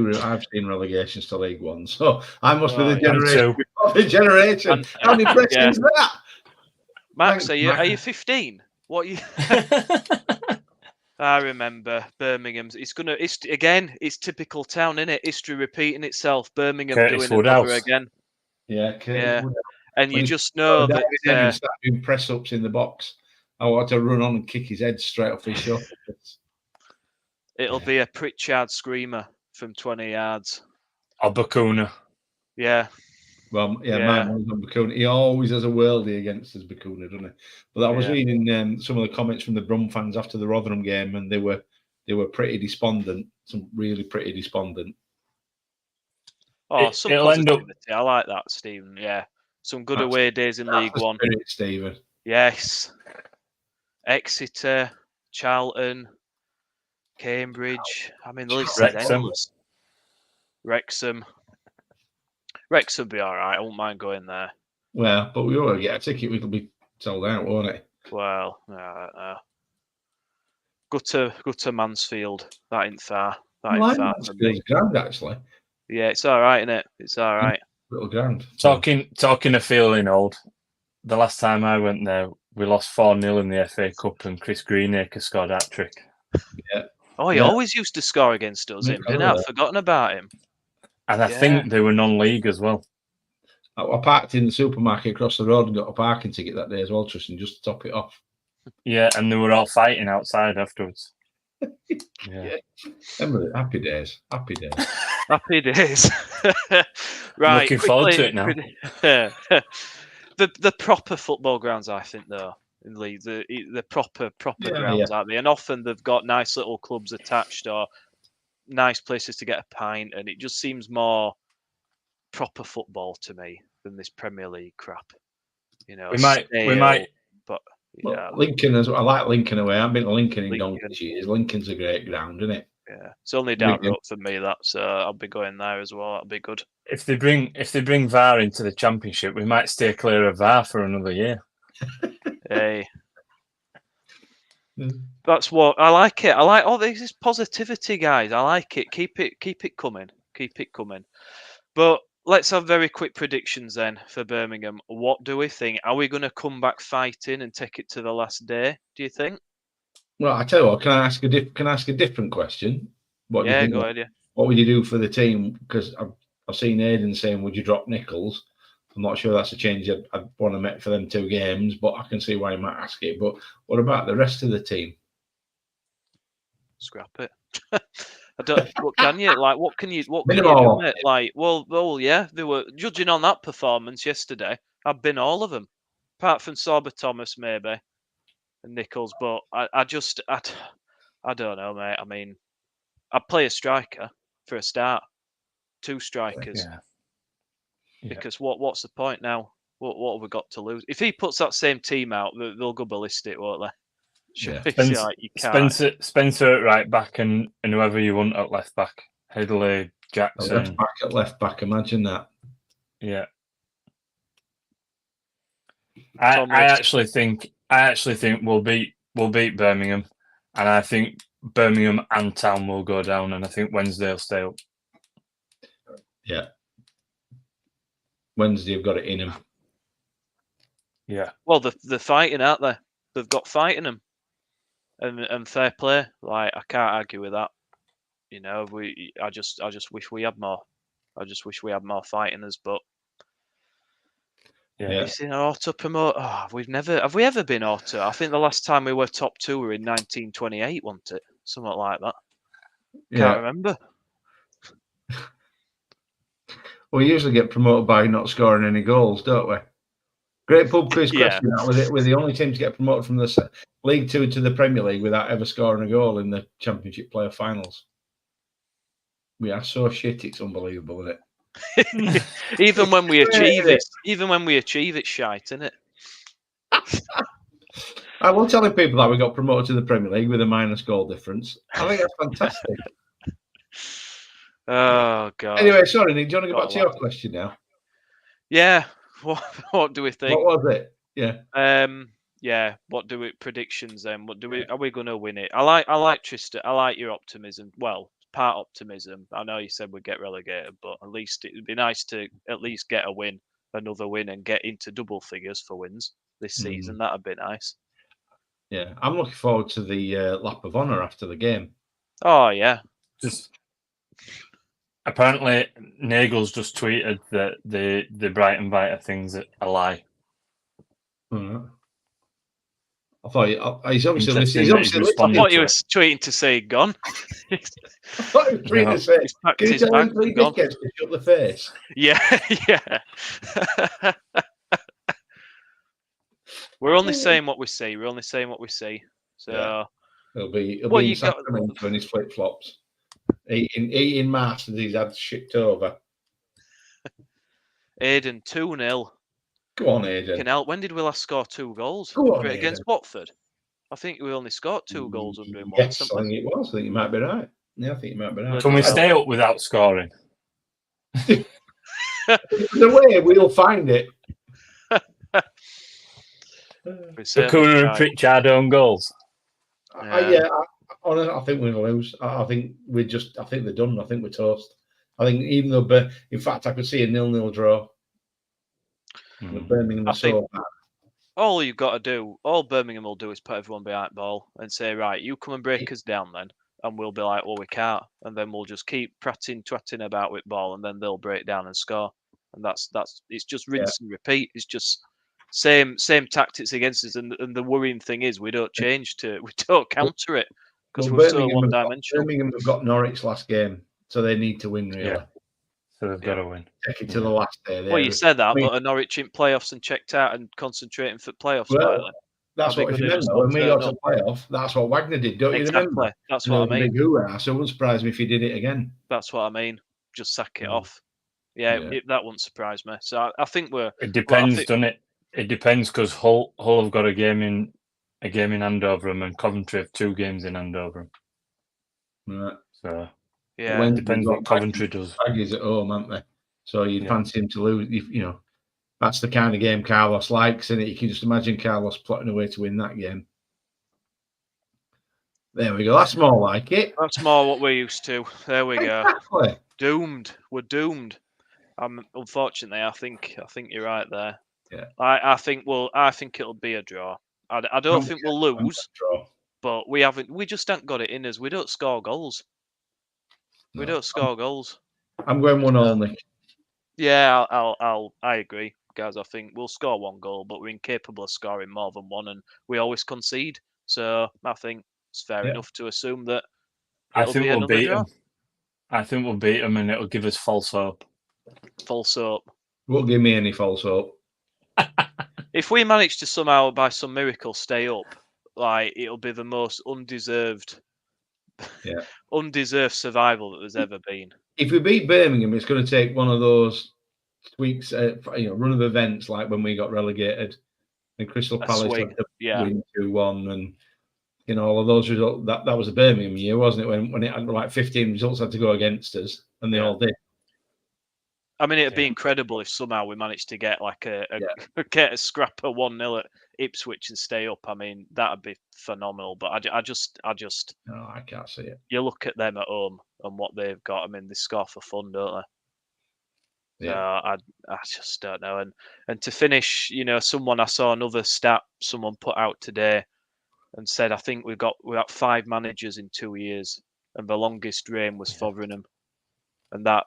Speaker 2: seen relegations to League One, so I must be the
Speaker 1: Oh, yeah.
Speaker 2: generation before the generation. How depressing
Speaker 1: Yeah.
Speaker 2: is that?
Speaker 1: Max,
Speaker 2: Thanks,
Speaker 1: are you 15? What you? I remember Birmingham's. It's typical town, isn't it? History repeating itself. Birmingham
Speaker 3: Curtis
Speaker 1: doing it over
Speaker 3: Woodhouse.
Speaker 1: again.
Speaker 2: Yeah,
Speaker 1: Yeah.
Speaker 2: Woodhouse.
Speaker 1: And
Speaker 2: When
Speaker 1: you
Speaker 2: he
Speaker 1: just know
Speaker 2: died again and
Speaker 1: that.
Speaker 2: started doing press ups in the box, I want to run on and kick his head straight off his shoulder.
Speaker 1: It'll be a Pritchard screamer from 20 yards.
Speaker 3: Or Bakuna.
Speaker 1: Yeah.
Speaker 2: Well, yeah. Mine was on Bakuna. He always has a worldie against us, Bakuna, doesn't he? But I was reading some of the comments from the Brum fans after the Rotherham game, and they were pretty despondent. Some really pretty despondent.
Speaker 1: Oh, some positivity. I like that, Stephen. Yeah. Some good away days in League One.
Speaker 2: Spirit, Stephen.
Speaker 1: Yes. Exeter, Charlton, Cambridge. I mean, the list is endless. Wrexham will be all right. I won't mind going there.
Speaker 2: Well, but we ought to get a ticket. It'll be sold out, won't it?
Speaker 1: Well, go to Mansfield. That ain't far.
Speaker 2: Mansfield's grand, actually.
Speaker 1: Yeah, it's all right, isn't it? It's all right.
Speaker 2: Little grand.
Speaker 3: Talking of feeling old, the last time I went there, we lost 4-0 in the FA Cup, and Chris Greenacre scored a hat-trick.
Speaker 2: Yeah.
Speaker 1: Oh, he always used to score against us. Didn't I? I've forgotten about him.
Speaker 3: And I think they were non-league as well.
Speaker 2: I parked in the supermarket across the road and got a parking ticket that day as well, Tristan, just to top it off.
Speaker 3: Yeah, and they were all fighting outside afterwards. Yeah.
Speaker 2: Happy days. Happy days.
Speaker 1: Happy days. Right.
Speaker 3: Looking forward to it now.
Speaker 1: The proper football grounds, I think, though, in Leeds, the proper grounds, aren't they? And often they've got nice little clubs attached or nice places to get a pint, and it just seems more proper football to me than this Premier League crap. We might. But
Speaker 2: Lincoln as well. I like Lincoln away. I've been to Lincoln in donkey's years. Lincoln's a great ground, isn't it?
Speaker 1: Yeah, it's only down road for me. So I'll be going there as well. That'll be good.
Speaker 3: If they bring VAR into the Championship, we might stay clear of VAR for another year.
Speaker 1: Hey, that's what I like. I like all this positivity, guys. I like it. Keep it coming. Keep it coming. But let's have very quick predictions then for Birmingham. What do we think? Are we going to come back fighting and take it to the last day? Do you think?
Speaker 2: Well, I tell you what. Can I ask a different question? What do you think?
Speaker 1: Go ahead. Yeah.
Speaker 2: What would you do for the team? Because I've seen Aidan saying, "Would you drop Nichols?" I'm not sure that's a change I'd want to make for them 2 games, but I can see why you might ask it. But what about the rest of the team?
Speaker 1: Scrap it. I don't. What can you like? What can you do? Mate? Like, well, yeah. They were judging on that performance yesterday. I've been all of them, apart from Sorba Thomas maybe, and Nichols. But I don't know, mate. I mean, I'd play a striker for a start, 2 strikers.
Speaker 3: Yeah.
Speaker 1: Because what's the point now? What have we got to lose? If he puts that same team out, they'll go ballistic, won't they?
Speaker 2: Yeah.
Speaker 3: Spencer at right back and whoever you want at left back. Headley, Jackson.
Speaker 2: Left back. Imagine that.
Speaker 3: Yeah. I actually think we'll beat Birmingham, and I think Birmingham and Town will go down, and I think Wednesday will stay up.
Speaker 2: Yeah. Wednesday have got it in them.
Speaker 3: Yeah.
Speaker 1: Well, they're fighting, aren't they? They've got fight in them. And fair play, like I can't argue with that. I just wish we had more. I just wish we had more fight in us. But it's in auto promote. Oh, have we ever been auto? I think the last time we were top 2 were in 1928, wasn't it? Something like that. Can't remember.
Speaker 2: We usually get promoted by not scoring any goals, don't we? Great pub quiz question. We're the only team to get promoted from the League 2 to the Premier League without ever scoring a goal in the Championship player finals. We are so shit, it's unbelievable, isn't
Speaker 1: it? even when we achieve it's shite, isn't it?
Speaker 2: I love telling people that we got promoted to the Premier League with a minus goal difference. I think that's fantastic.
Speaker 1: Oh God.
Speaker 2: Anyway, sorry, Nick, do you want to get back to your question now?
Speaker 1: Yeah. What do we think?
Speaker 2: What was it? Yeah.
Speaker 1: Yeah. What do we predictions then? What do we? Are we going to win it? I like Tristan. I like your optimism. Well, part optimism. I know you said we'd get relegated, but at least it'd be nice to at least get a win, another win, and get into double figures for wins this season. That'd be nice.
Speaker 2: Yeah, I'm looking forward to the lap of honour after the game.
Speaker 1: Oh yeah.
Speaker 3: Just apparently, Nagel's just tweeted that the Brighton Vita thing's a lie.
Speaker 2: Right. I thought he's obviously
Speaker 3: Interesting
Speaker 2: he's
Speaker 3: that
Speaker 2: obviously
Speaker 3: he's
Speaker 1: I
Speaker 3: responded
Speaker 1: thought
Speaker 3: to
Speaker 1: you were
Speaker 3: it.
Speaker 1: tweeting to say gone.
Speaker 2: I thought he was tweeting
Speaker 3: No.
Speaker 2: to say,
Speaker 1: He's packed
Speaker 2: can you
Speaker 1: his
Speaker 2: tell him
Speaker 1: bags
Speaker 2: three
Speaker 1: and gone.
Speaker 2: dickheads to shut the face?
Speaker 1: Yeah, yeah. We're only saying what we see. We're only saying what we see. So
Speaker 2: Yeah. He'll be
Speaker 1: Well,
Speaker 2: in
Speaker 1: you got-
Speaker 2: Sacramento in his flip flops, eating masters he's had shipped over.
Speaker 1: Aiden 2-0.
Speaker 2: Go on, Aiden.
Speaker 1: When did we last score 2 goals?
Speaker 2: Go on,
Speaker 1: Against
Speaker 2: Aiden.
Speaker 1: Watford. I think we only scored 2 goals under him
Speaker 2: Yes,
Speaker 1: once.
Speaker 2: I think it was. I think you might be right. Yeah, I think you might be right.
Speaker 3: Can we stay up without scoring?
Speaker 2: The way we'll find it.
Speaker 3: Bakuna and Pritchard own goals.
Speaker 2: Yeah, I think we're going to lose. I think they're done. I think we're toast. I think even though, in fact, I could see a 0-0 draw. With Birmingham
Speaker 1: I think
Speaker 2: so bad.
Speaker 1: all you've got to do, all Birmingham will do is put everyone behind the ball and say, right, you come and break us down then. And we'll be like, well, we can't. And then we'll just keep twatting about with ball, and then they'll break down and score. And that's it's just rinse and repeat. It's just same tactics against us. And the worrying thing is we don't counter it because we're so one-dimensional.
Speaker 2: Birmingham have got Norwich last game, so they need to win, really.
Speaker 3: Yeah. So they've got to win.
Speaker 2: Take it to the last day.
Speaker 1: Well, you said that, but are Norwich in playoffs and checked out and concentrating for playoffs?
Speaker 2: Well, that's what, if you remember, when we got to playoff, that's what Wagner did, don't you remember?
Speaker 1: That's what I mean.
Speaker 2: Big hoorah, so it wouldn't surprise me if he did it again.
Speaker 1: That's what I mean. Just sack it off. Yeah, that wouldn't surprise me. So I think we're.
Speaker 3: It depends, doesn't it? It depends because Hull have got a game in hand over them, and Coventry have 2 games in hand over them.
Speaker 2: Right.
Speaker 3: So
Speaker 1: yeah,
Speaker 3: it depends what Coventry does.
Speaker 2: Baggies at home, aren't they? So you'd fancy him to lose. You know, that's the kind of game Carlos likes, and you can just imagine Carlos plotting away to win that game. There we go. That's more like it.
Speaker 1: That's more what we're used to. There we
Speaker 2: Exactly.
Speaker 1: go. Doomed. We're doomed. Unfortunately, I think you're right there.
Speaker 2: Yeah.
Speaker 1: I think it'll be a draw. I don't think we'll lose, but we just haven't got it in us. We don't score goals. We don't score goals.
Speaker 2: I'm going 1-0, Nick.
Speaker 1: Yeah, I agree, guys. I think we'll score 1 goal, but we're incapable of scoring more than 1, and we always concede. So I think it's fair enough to assume that.
Speaker 3: I think we'll beat them. I think we'll beat them, and it'll give us false hope.
Speaker 1: False hope.
Speaker 2: Won't give me any false hope.
Speaker 1: If we manage to somehow, by some miracle, stay up, like it'll be the most undeserved survival that there's ever been.
Speaker 2: If we beat Birmingham, it's going to take one of those weeks, run of events like when we got relegated and Crystal Palace had to win 2-1, and all of those results. That was a Birmingham year, wasn't it? When it had like 15 results had to go against us, and they all did.
Speaker 1: I mean, it'd be incredible if somehow we managed to get like get a scrapper 1-0 at Ipswich and stay up. I mean, that'd be phenomenal. But I just
Speaker 2: no, I can't see it.
Speaker 1: You look at them at home and what they've got. I mean, they score for fun, don't they? Yeah. I just don't know. And to finish, I saw another stat someone put out today and said, I think we got 5 managers in 2 years, and the longest reign was Fotheringham, and that.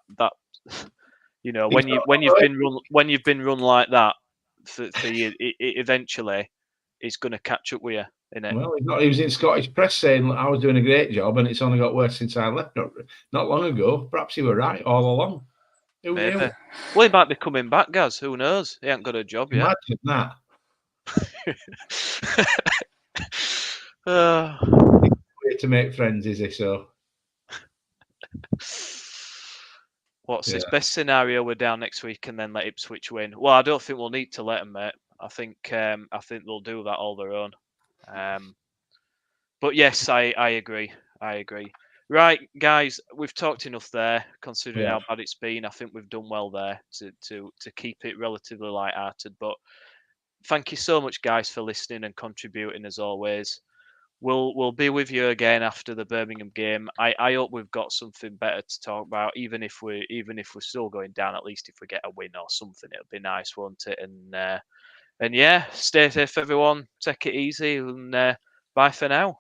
Speaker 1: When you've been run like that for years, it eventually is going to catch up with you, innit?
Speaker 2: Well, he was in Scottish press saying I was doing a great job, and it's only got worse since I left. Not long ago, perhaps he were right all along. Who knew?
Speaker 1: Well, he might be coming back, Gaz. Who knows? He ain't got a job yet.
Speaker 2: Imagine that. Way to make friends, is he? So.
Speaker 1: What's his best scenario? We're down next week and then let Ipswich win. Well, I don't think we'll need to let them, mate. I think they'll do that all their own. But yes, I agree. Right, guys, we've talked enough there. Considering how bad it's been, I think we've done well there to keep it relatively light-hearted. But thank you so much, guys, for listening and contributing as always. We'll be with you again after the Birmingham game. I hope we've got something better to talk about, even if we're still going down. At least if we get a win or something, it'll be nice, won't it? And yeah, stay safe, everyone. Take it easy, and bye for now.